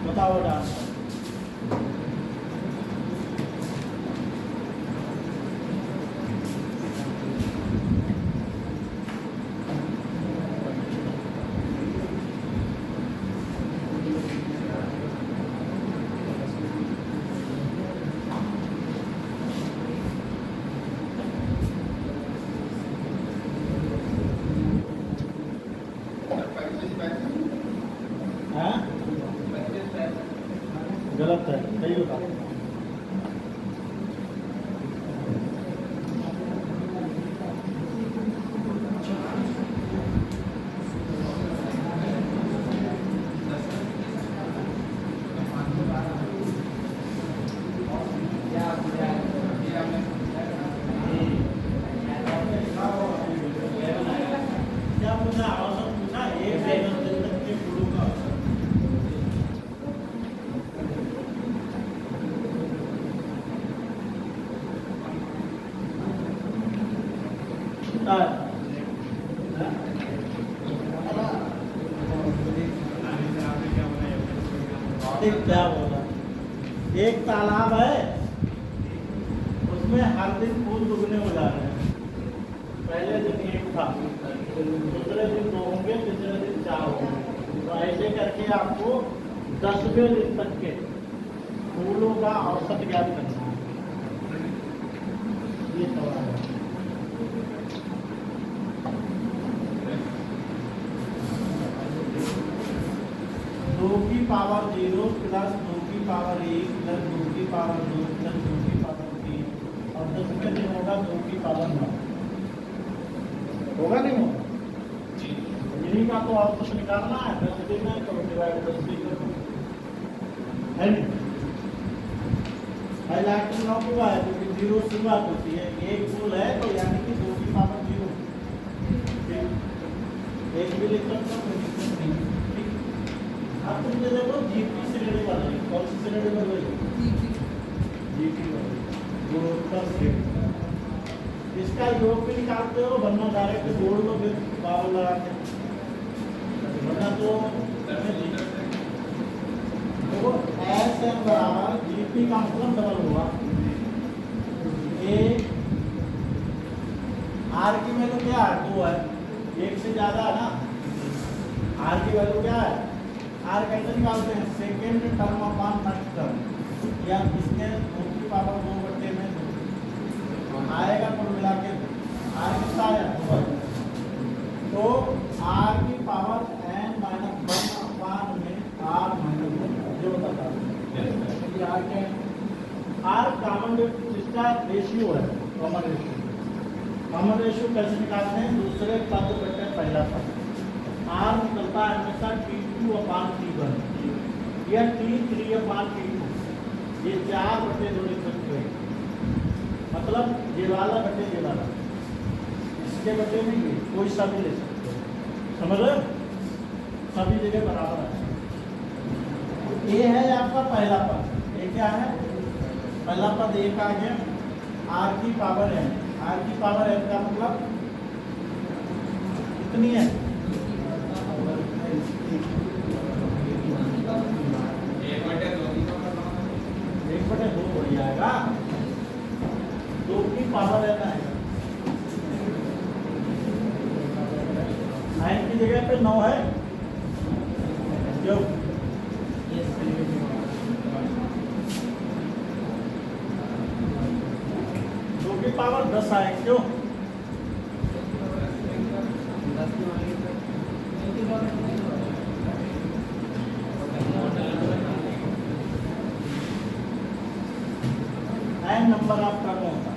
बताओ डांस गलत है, सही होगा। क्या पूछा? औसत पूछा, एक से 10 दिन तक के पुलों का औसत। क्या बोला? एक तालाब है, उसमें हर दिन फूल दुगने हो जा रहे हैं। पहले दिन एक था, दूसरे दिन 2 होंगे, तीसरे दिन 4 होंगे। तो ऐसे करके आपको 10वें दिन तक के फूलों का औसत ज्ञात करना है। ये सवाल है। दो की पावर 0 प्लस 2 की पावर 1 प्लस 2 की पावर 2 प्लस 2 की पावर 3 और 10वें दिन होगा 2 की पावर 9। होगा नहीं होगा? इन्हीं का तो और कुछ निकालना है। 10 दिन है तो डिवाइड 10 दिन करो, है नहीं? हाईलाइट नाउ हुआ है क्योंकि 0 शुरुआत होती है। एक पुल है तो यानी कि 2 की पावर 0। एक भी लिख सकते हो। अब तुम ये देखो जीपी श्रेणी बन रही। कौन सी श्रेणी बन रही? जीपी बन रही। जो उत्तर से इसका योग भी निकालते हो, वरना डायरेक्ट जोड़ लो फिर पावर लगा के, वरना तो एस एन बराबर जीपी का मतलब डबल हुआ। ए आर की वैल्यू क्या है? 2 है, 1 से ज्यादा है ना। आर की वैल्यू क्या है? आर कैसे निकालते हैं? Second term upon first term, या इसके 2 की पावर 2 बटे में 2 आएगा। कुल मिला के आर कितना आया? 2। तो आर की पावर n-1 अपॉन में आर माइनस जो बताता है आर क्या है? आर कॉमन जिसका रेशियो है, कॉमन रेशियो। कॉमन रेशियो कैसे निकालते हैं? दूसरे पद बटे पहला पद। आर निकलता है हमेशा T2 अपॉन T1 या T3 अपॉन T2। ये 4 बटे 2 लिख सकते हैं, मतलब ये वाला बटे ये वाला, इसके बटे नहीं है, कोई सा भी ले सकते हो। समझ रहे हो? सभी जगह बराबर है। ये है आपका पहला पद। ये क्या है? पहला पद 1 आ गया। आर की पावर n, आर की पावर n का मतलब कितनी है? 1/2 हो जाएगा। 2 की पावर n आएगा। 9 की जगह पे 9 है क्यों? 2 की पावर 10 आए क्यों? n नंबर आपका कौन होता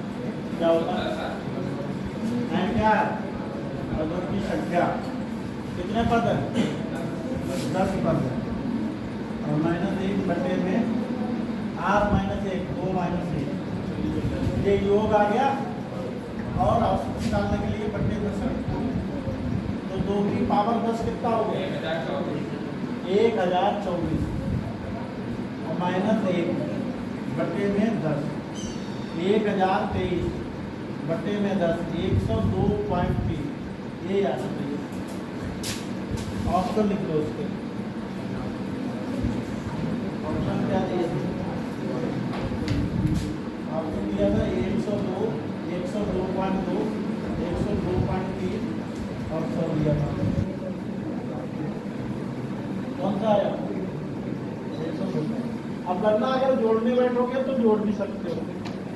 क्या होता है? n क्या है? पदों की संख्या। कितने पद है? 10 पद है। और -1 बटे में r -1 2 -1 ये योग आ गया। और औसत निकालने के लिए बटे 10 तो 2 की पावर 10 कितना हो गया? 1024 और -1 बटे में 10 1023 बटे में 10 102.3 ये याद रखिए। ऑप्शन लिख लो उसके। ऑप्शन क्या दिया था? ऑप्शन दिया था 102 102.2 102.3 और 100 दिया था। कौन सा आया? 102। अब गणना अगर जोड़ने बैठोगे तो जोड़ भी सकते हो।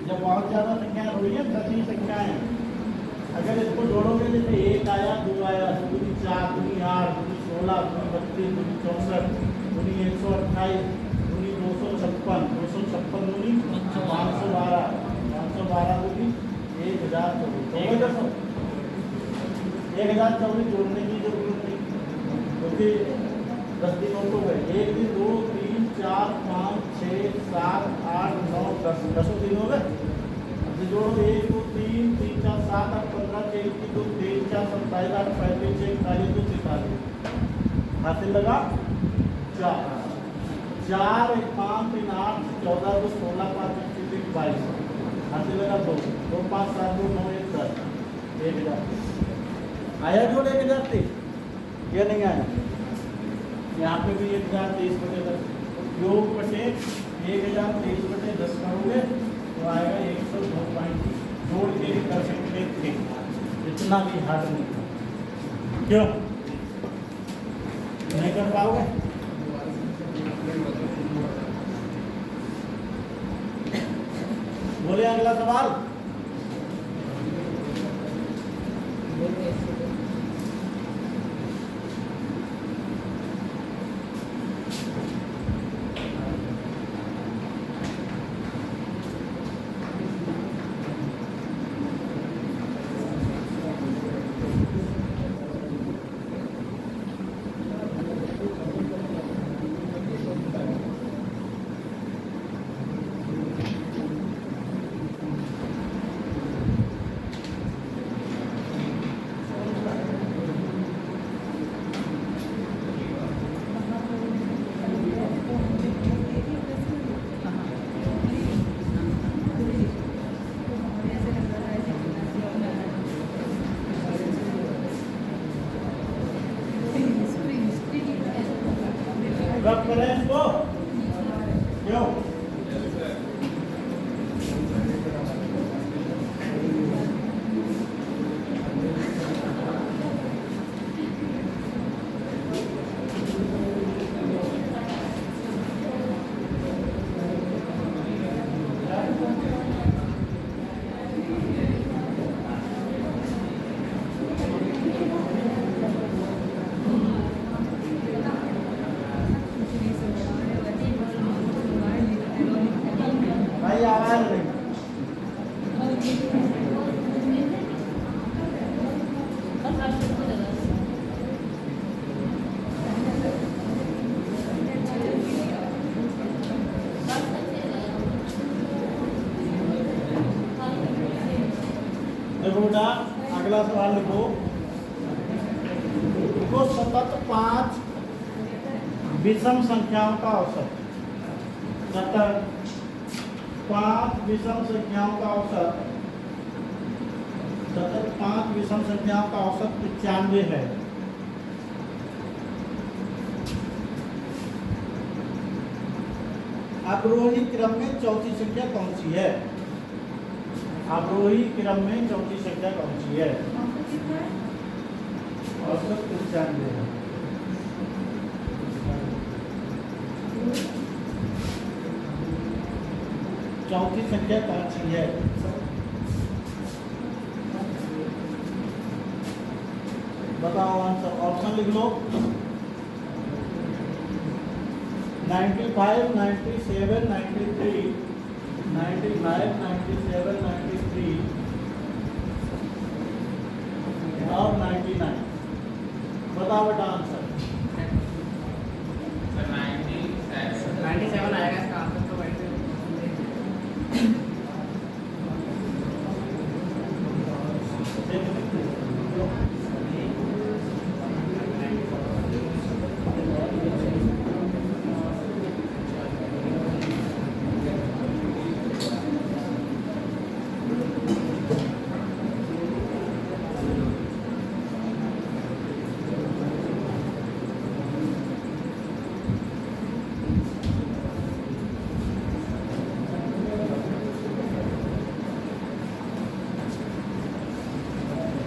जब बहुत ज़्यादा संख्याएं हो रही है 10 ही संख्याएं हैं। अगर इसको जोड़ोगे जैसे 1 आया 2 आया 2 4 2 8 2 16 2 32 2 64 2 128 2 256 256 2 512 512 2 1024 1024 जोड़ने की जरूरत नहीं क्योंकि 10 दिनों तो गए 1 दिन 2 3 4 5 6 7 8 9 10 10 दिन हो गए। जोड़ो 1 2 3 3 4 7 8 15 6 1 2 3 4 27 8 35 6 41 2 43 हासिल लगा 4 4 1 5 3 8 14 2 16 5 21 22 हासिल लगा 2 2 5 7 2 9 1 10 1000 आया जोड़ 1023 ये नहीं आया। यहाँ पे भी 1023 बटे 10 योग बटे 1023 बटे 10 करोगे तो आएगा 102.3 जोड़ के ही कर सकते थे। इतना भी हार्ड नहीं था। क्यों नहीं कर पाओगे? बोले अगला सवाल। कब करें इसको? क्यों? भाई आवाज नहीं। देखो बेटा अगला सवाल लिखो। देखो सतत 5 विषम संख्याओं का औसत। सतत 5 विषम संख्याओं का औसत। सतत 5 विषम संख्याओं का औसत 95 है। अवरोही क्रम में चौथी संख्या कौन सी है? अवरोही क्रम में चौथी संख्या कौन सी है? औसत 95 है। चौथी संख्या कौन सी है? बताओ आंसर। ऑप्शन लिख लो। 95, 97, 93, 95, 97, 93 और 99। बताओ बेटा आंसर। सर 97 97 आएगा इसका आंसर तो वैसे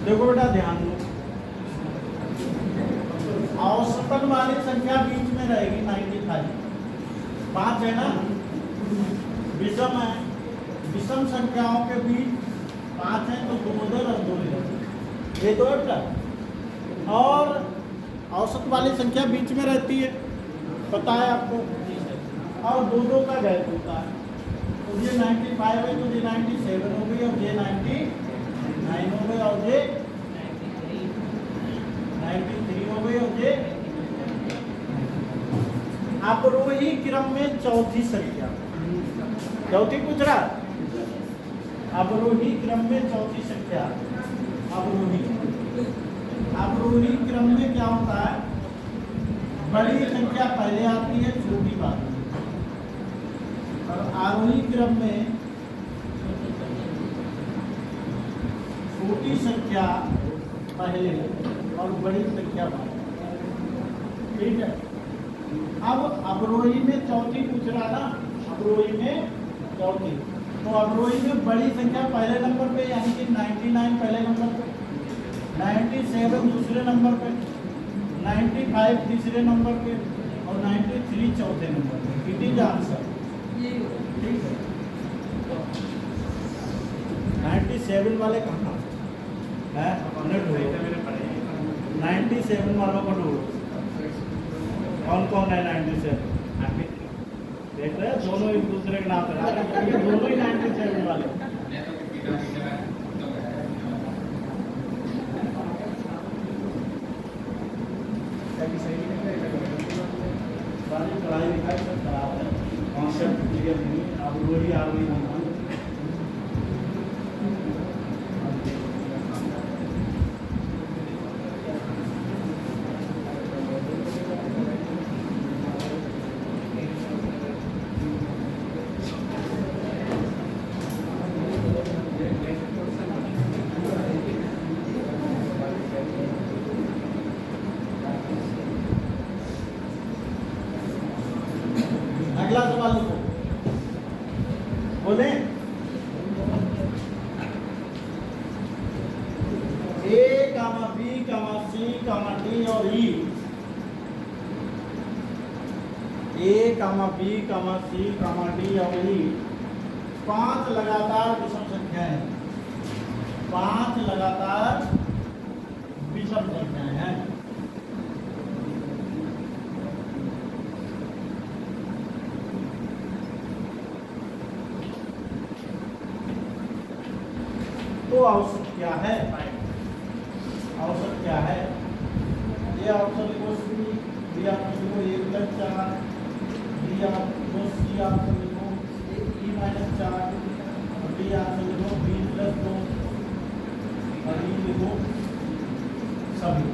देखो बेटा ध्यान दो, औसतन वाली संख्या बीच में रहेगी 95। 5 है ना, विषम है, विषम संख्याओं के बीच 5 है तो 2 उधर और 2 इधर, ये 2 बेटा। और औसत वाली संख्या बीच में रहती है, पता है आपको, और 2 का गैप होता है। तो ये 95 है तो ये 97 हो गई, और ये 99 हो गई, और ये 93 हो गई, और ये अवरोही क्रम में चौथी संख्या। चौथी पूछ रहा, अवरोही क्रम में चौथी संख्या। अवरोही क्रम में क्या होता है, बड़ी संख्या पहले आती है, छोटी बाद में। और आरोही क्रम में छोटी संख्या पहले और बड़ी संख्या बाद। ठीक है, अब अवरोही में चौथी पूछ रहा ना, अवरोही में चौथी, तो अवरोही में बड़ी संख्या पहले नंबर पे, यानी कि 99 पहले नंबर पे, 97 दूसरे नंबर पे, 95 तीसरे नंबर पे, और 93 चौथे नंबर पे। It is answer. यही होगा। ठीक है, 97 वाले कहाँ है? 97 वालों को ढूंढो, कौन कौन है 97? देख रहे हैं, दोनों एक दूसरे के नाम पे आ रहे हैं, दोनों ही 97 वाले। मैं तो पिता जी का तो सारी पढ़ाई लिखाई सब खराब है, कॉन्सेप्ट क्लियर नहीं, अब वही आ रही है। अगला सवाल लिखो, बोले A, B, C, D और E। A, B, C, D और E 5 लगातार विषम संख्याएं हैं। 5 लगातार विषम संख्याएं हैं। तो औसत क्या है? औसत क्या है? ये ऑप्शन लिखो सी, बी ऑप्शन लिखो 1+4, डी ऑप्शन सी ऑप्शन लिखो E-4, डी ऑप्शन लिखो B+2 और E लिखो सभी।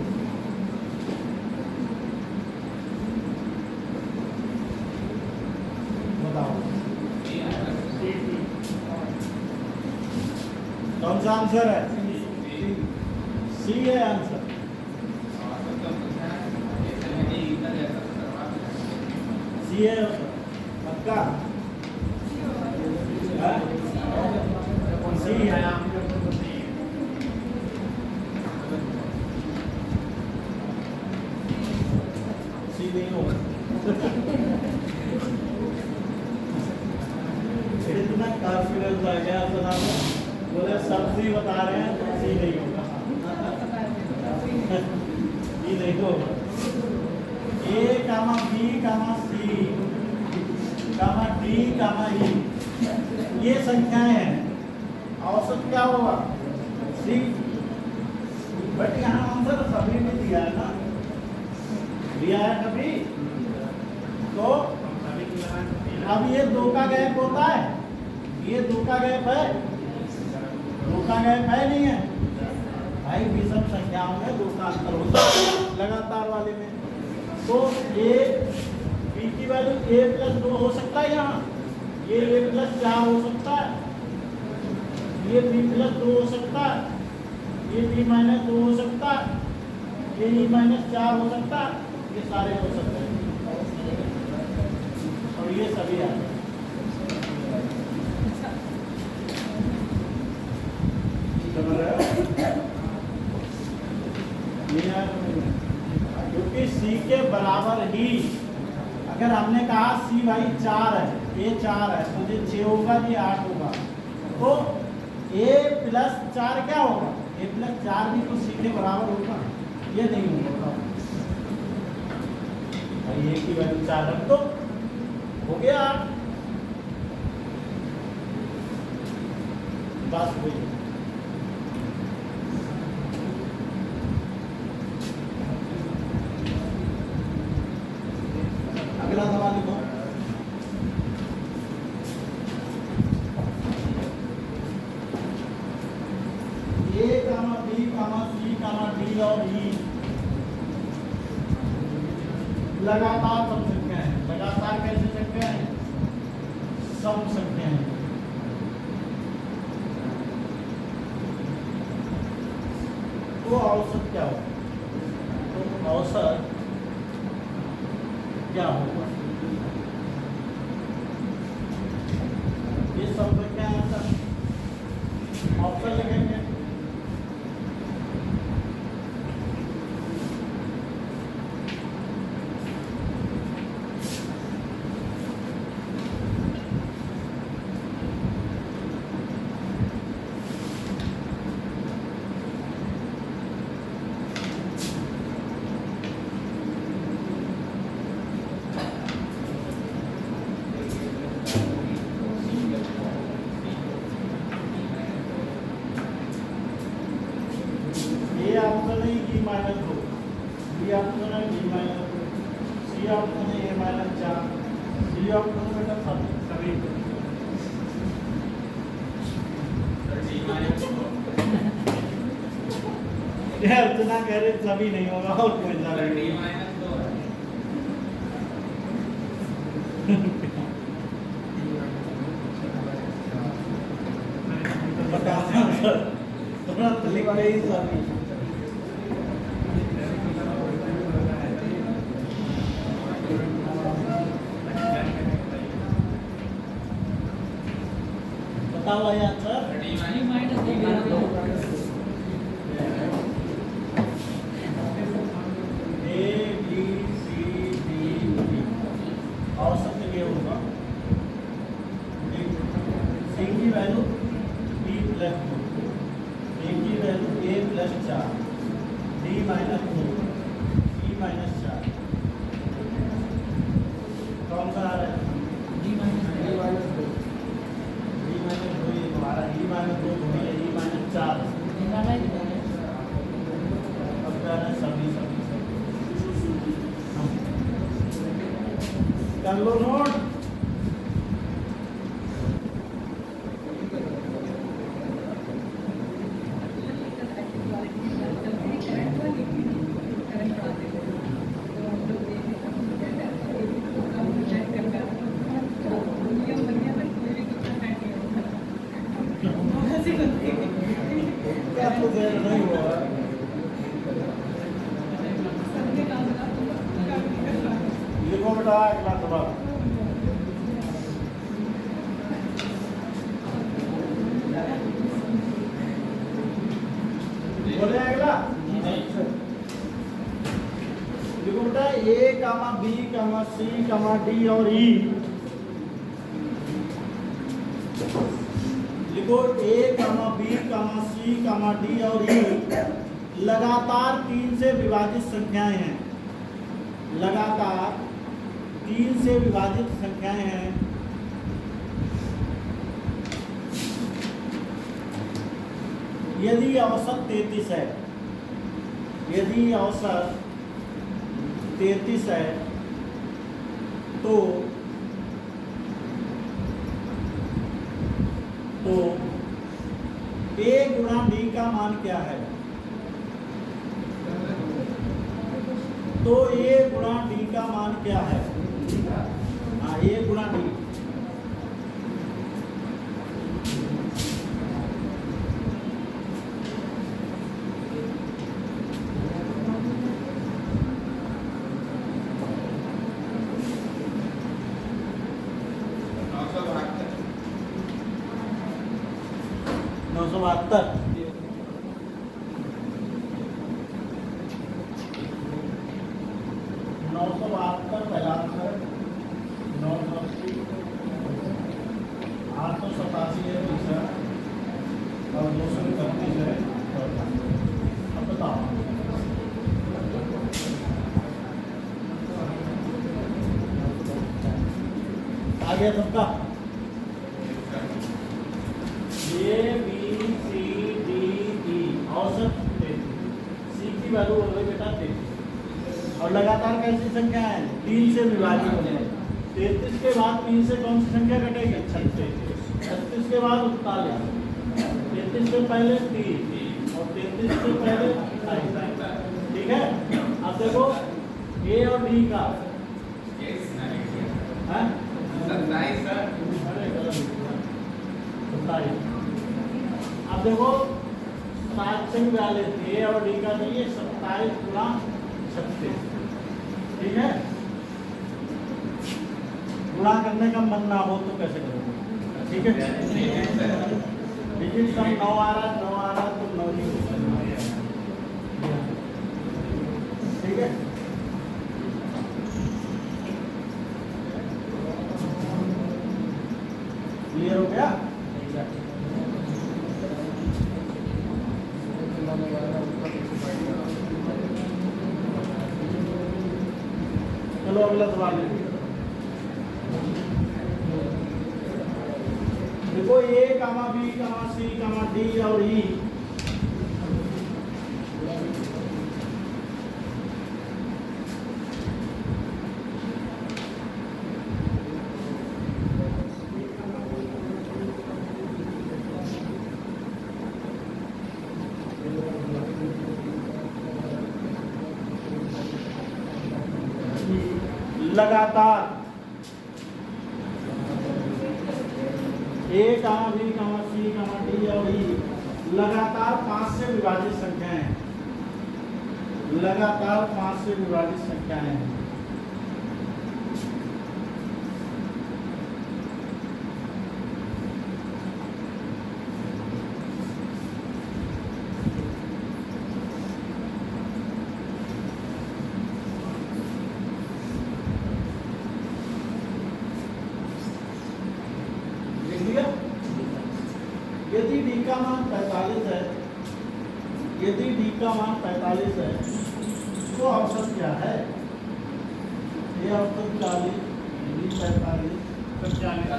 बताओ कौन सा आंसर है? सी है आंसर। सी है पक्का? सी है। सी नहीं हो इतना कॉन्फिडेंस आ गया सना में, बोले सब्जी बता रहे हैं तो सी नहीं होगा। ये देखो A, B, C, D, E ये संख्याएं हैं, औसत क्या होगा सी। बट यहाँ आंसर सभी ने दिया है ना, दिया है कभी तो अब ये 2 का गैप होता है, ये 2 का गैप है, 2 का गैप है नहीं है भाई, विषम संख्याओं में 2 का अंतर होता है लगातार वाले में। तो ये b की वैल्यू a+2 हो सकता है, यहाँ ये a+4 हो सकता है, ये b+2 हो सकता है, ये b-2 हो सकता है, ये e-4 हो सकता है, ये सारे हो सकते हैं और ये सभी आ गए। समझ रहे हो? ये है क्योंकि c के बराबर ही, अगर हमने कहा c भाई 4 है, a 4 है तो ये 6 होगा, ये 8 होगा, तो a+4 क्या होगा, a+4 भी तो c के बराबर होगा, ये नहीं होगा भाई। a की वैल्यू 4 रख दो, हो गया 8। बस वही अगला सवाल लिखो। A, B, C, D और E लगातार सम संख्या है। लगातार कैसे संख्या है? सम संख्या है। तो औसत क्या होगा? तो औसत क्या होगा? ये सब क्या आंसर ऑप्शन लिखेंगे। A ऑप्शन है E-2, B ऑप्शन है D-2, C ऑप्शन है A-4, D ऑप्शन है बेटा सभी। ये अर्चना कह रहे सभी नहीं होगा और कोई सा नहीं तुरंत लिख गई सभी। बताओ ये answer. A, B, C, D, E औसत ये होगा। C की वैल्यू B+2, A की वैल्यू A+4, D-2, E-4। कौन सा आ रहा है? D-2 ये तुम्हारा E-2 है, E-4 अब क्या है? सभी कर लो नोट। क्या तो देर नहीं हुआ लिखो बेटा अगला सवाल। बोले अगला लिखो बेटा A, B, C, D और E। लिखो A, B, C, D और E लगातार 3 से विभाजित संख्याएं हैं। लगातार 3 से विभाजित संख्याएं हैं यदि औसत 33 है, यदि औसत 33 है तो A गुणा D का मान क्या है? तो A गुणा D का मान क्या है? हाँ, A गुणा D। नौ सौ बहत्तर। पहला आंसर, 980, 887 है दूसरा और 231 है चौथा। अब बताओ आ गया सबका? A B C D E औसत 33, C की वैल्यू हो गई बेटा 33 और लगातार कैसी संख्या है? 3 से विभाजित है। 33 के बाद 3 से कौन सी संख्या कटेगी? 36। 36 के बाद 39, 33 से पहले 3 और 33 से पहले 28। ठीक है, अब देखो A और D का है? 27 सर। अब देखो 7 से 42 A और D का चाहिए 27 गुणा 36। ठीक है, गुणा करने का मन ना हो तो कैसे करोगे? ठीक है, डिजिट सम 9 आ रहा तो 9 नहीं होगा। ठीक है, क्लियर हो गया? चलो अगला सवाल देखो, A, B, C, D और E लगातार A, B, C, D और E लगातार 5 से विभाजित संख्याएं हैं। लगातार 5 से विभाजित संख्याएं हैं। यदि D का मान 45 है, यदि D का मान 45 है तो औसत क्या है? ये औसत 40, D 45, 35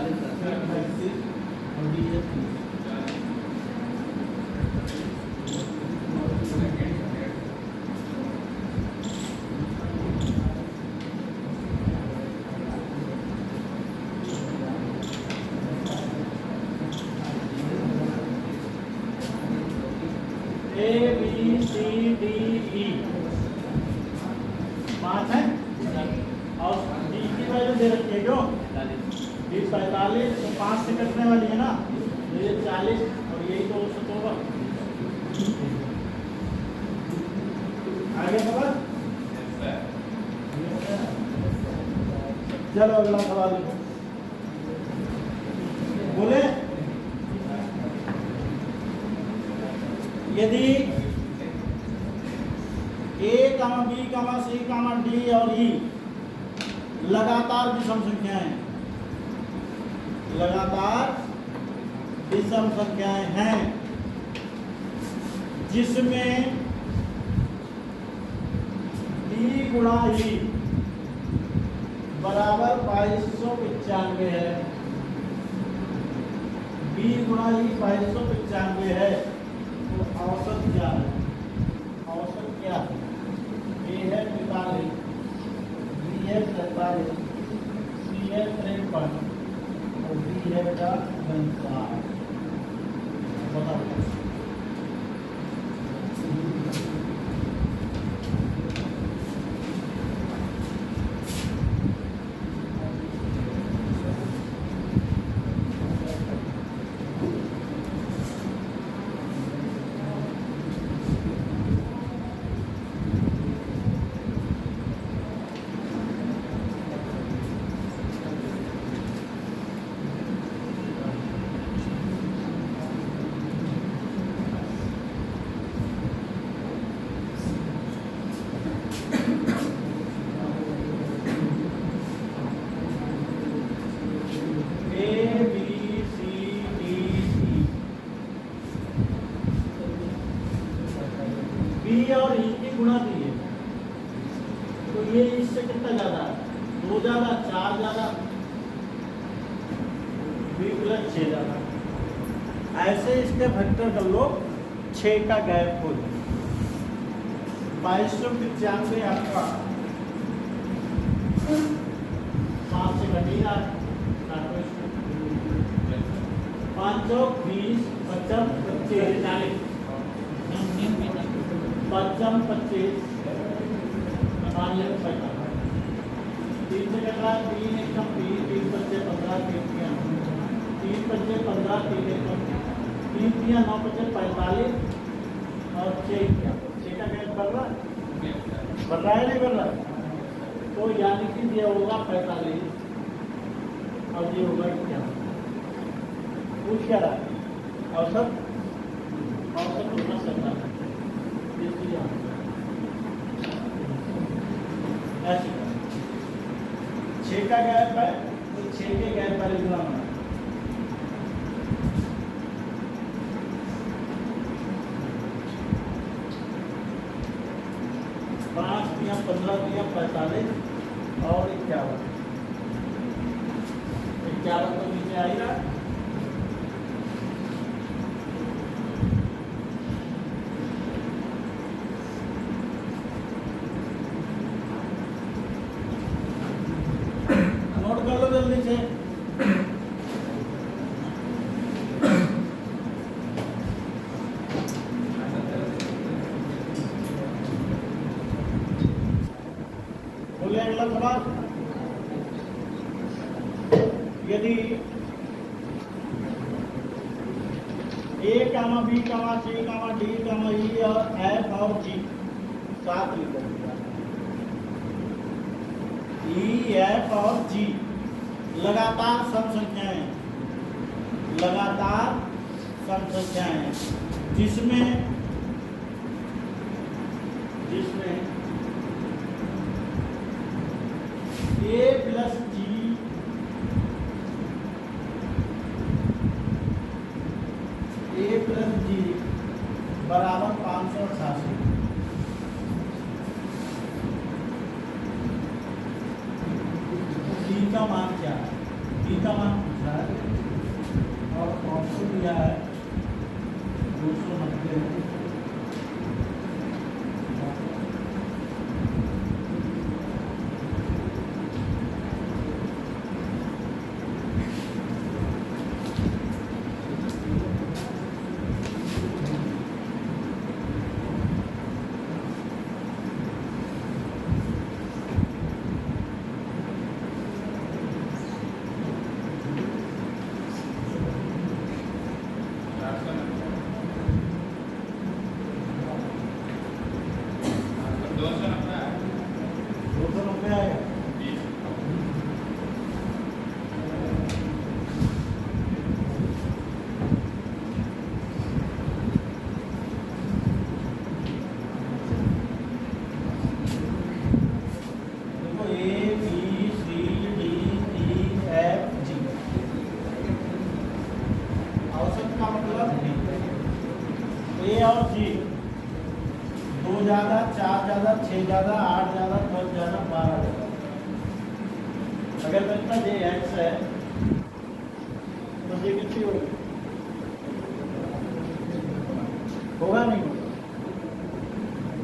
और D 30। A, B, C, D, E 5 है और D की वैल्यू दे रखी है क्यों? D 45 तो 5 से कटने वाली है ना, ये 40 और यही तो औसत होगा। आगे सवाल, चलो अगला सवाल बोले, यदि A, B, C, D और E लगातार विषम संख्याएं, लगातार विषम संख्याएं हैं जिसमें D गुणा E बराबर 2295 है, B गुणा E 2295 है, तो है 53 और बी है बेटा 49। बताओ बी और ई की गुणा दी है, तो ये इससे कितना ज्यादा है? 2 ज्यादा, 4 ज्यादा, बी प्लस 6 ज्यादा। ऐसे इसके फैक्टर कर लो, 6 का गैप हो जाए। 2295 आपका 5 से घटेगा, 5 20 25 25 पच्चम 25 3 से कट रहा है, 3 एकम 3 3 बच्चे 15 3 बच्चे 15 3 एकम 3 3 9 बच्चे 45 और 6 का गैप बढ़ रहा है नहीं बढ़ रहा? तो यानी कि ये होगा 45 और ये होगा 51। पूछ क्या रहा है? औसत उतना सकता है ऐसे 6 का गैप है, तो 6 के गैप वाले गुना होना। पाँच दिया 15 दिया 45 और 51 तो नीचे आएगा। नोट कर लो जल्दी से। बोले अगला सवाल, यदि ए कामा बी कामा सी कामा डी कामा ई और एफ और जी 7 लिखो, ई एफ और जी लगातार सम संख्याएं, लगातार सम संख्याएं जिसमें ए प्लस जी बराबर 588। डी का मान क्या है? डी का मान पूछा है और ऑप्शन दिया है 290। ए और जी 2 ज़्यादा 4 ज़्यादा 6 ज़्यादा 8 ज़्यादा 10 ज़्यादा 12 ज़्यादा। अगर इतना जे एक्स है तो ये कितनी होगी? होगा नहीं होगा?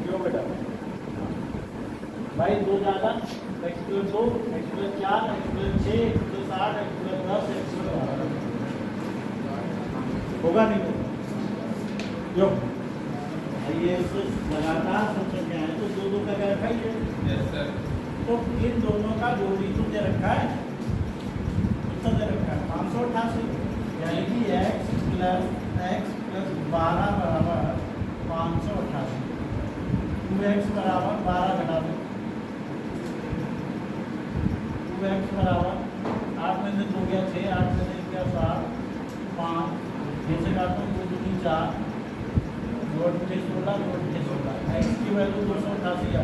क्यों बेटा भाई? 2 ज़्यादा x+2 x+4 x+6 होगा नहीं होगा? जो ये लगातार सब संख्याएं तो दो दो का क्या रखा ही है, यस सर। तो इन दोनों का जोड़ी तो दे रखा है, कितना दे रखा है 588, यानी कि x प्लस 12 बराबर 588, 2x बराबर 12 घटा दो, 2x बराबर 8 में से 2 गया 6, 8 में से 1 गया 7, 5 6 से काटो 2 दूनी 4, 2 8 16, 2 8 16, x की वैल्यू 288 है,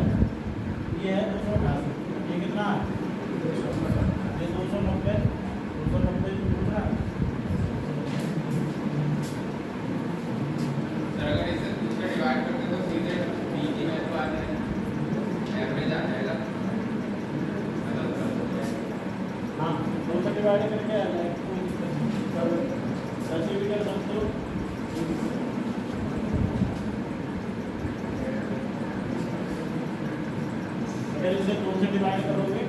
ये है 288, ये कितना है? ये 290 दूसरा सर अगर इसे 2 से डिवाइड करते तो सीधे b की वैल्यू आ जाएगी, एवरेज आ जाएगा। हाँ 2 से डिवाइड करके आ जाए, ऐसे भी कर सकते हो। अगर इसे 2 से डिवाइड करोगे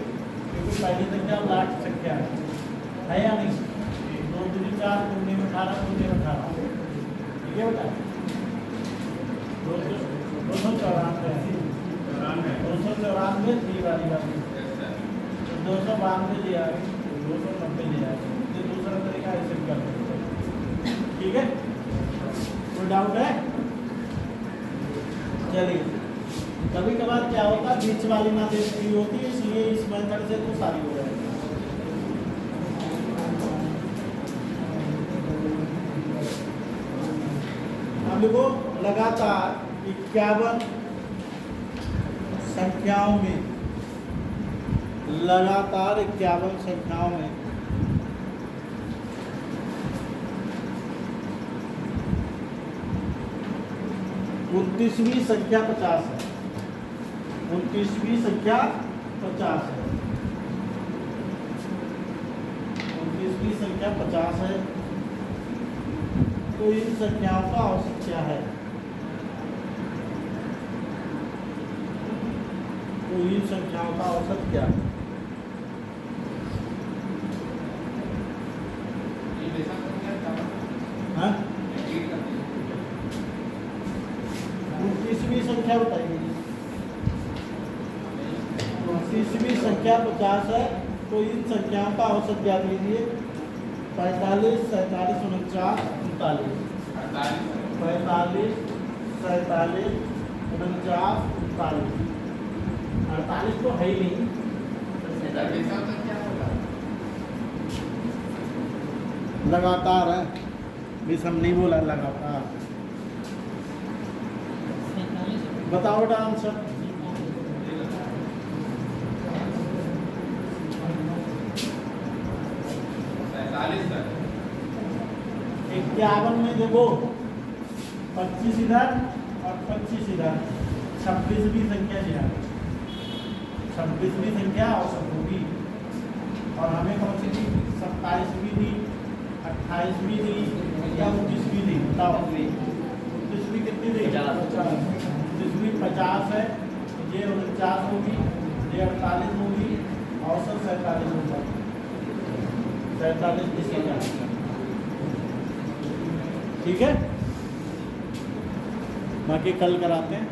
क्योंकि पहली संख्या लाट संख्या है या नहीं? 2 दूनी 4, 2 में 18, 2 में 18, ठीक है बेटा? 294 थी वाली बात, 292 दिया, 290 दिया, ये दूसरा तरीका ऐसे भी कर सकते हैं, ठीक है? कोई डाउट है? चलिए, कभी कभार क्या होता है बीच वाली ना देखी होती है, इसलिए इस मेथड से तो सारी हो जाएगी। अब देखो लगातार 51 संख्याओं में, लगातार 51 संख्याओं में 29वीं संख्या 50 है, 29वीं संख्या 50 है, 29वीं संख्या 50 है, तो इन संख्याओं का औसत क्या है? तो इन संख्याओं का औसत क्या है? हाँ? 29वीं संख्या बताइए। 29वीं संख्या 50 है, तो इन संख्याओं का औसत ज्ञात लीजिए। 45, 47, 49, 39, 45, 47, 49, 39, 48 तो है ही नहीं, लगातार है, बीस हम नहीं बोला लगातार। बताओ बेटा आंसर। 51 में देखो 25 इधर और 25 इधर, 26वीं संख्या जो है 26वीं संख्या औसत होगी, और हमें कौन सी थी? 27वीं दी, 28वीं दी या 29वीं दी? बताओ 29वीं कितनी दी? 29वीं 50 है, ये 49 होगी, ये 48 होगी, औसत 47 होगा, 47 की संख्या, ठीक है? बाकी कल कराते हैं।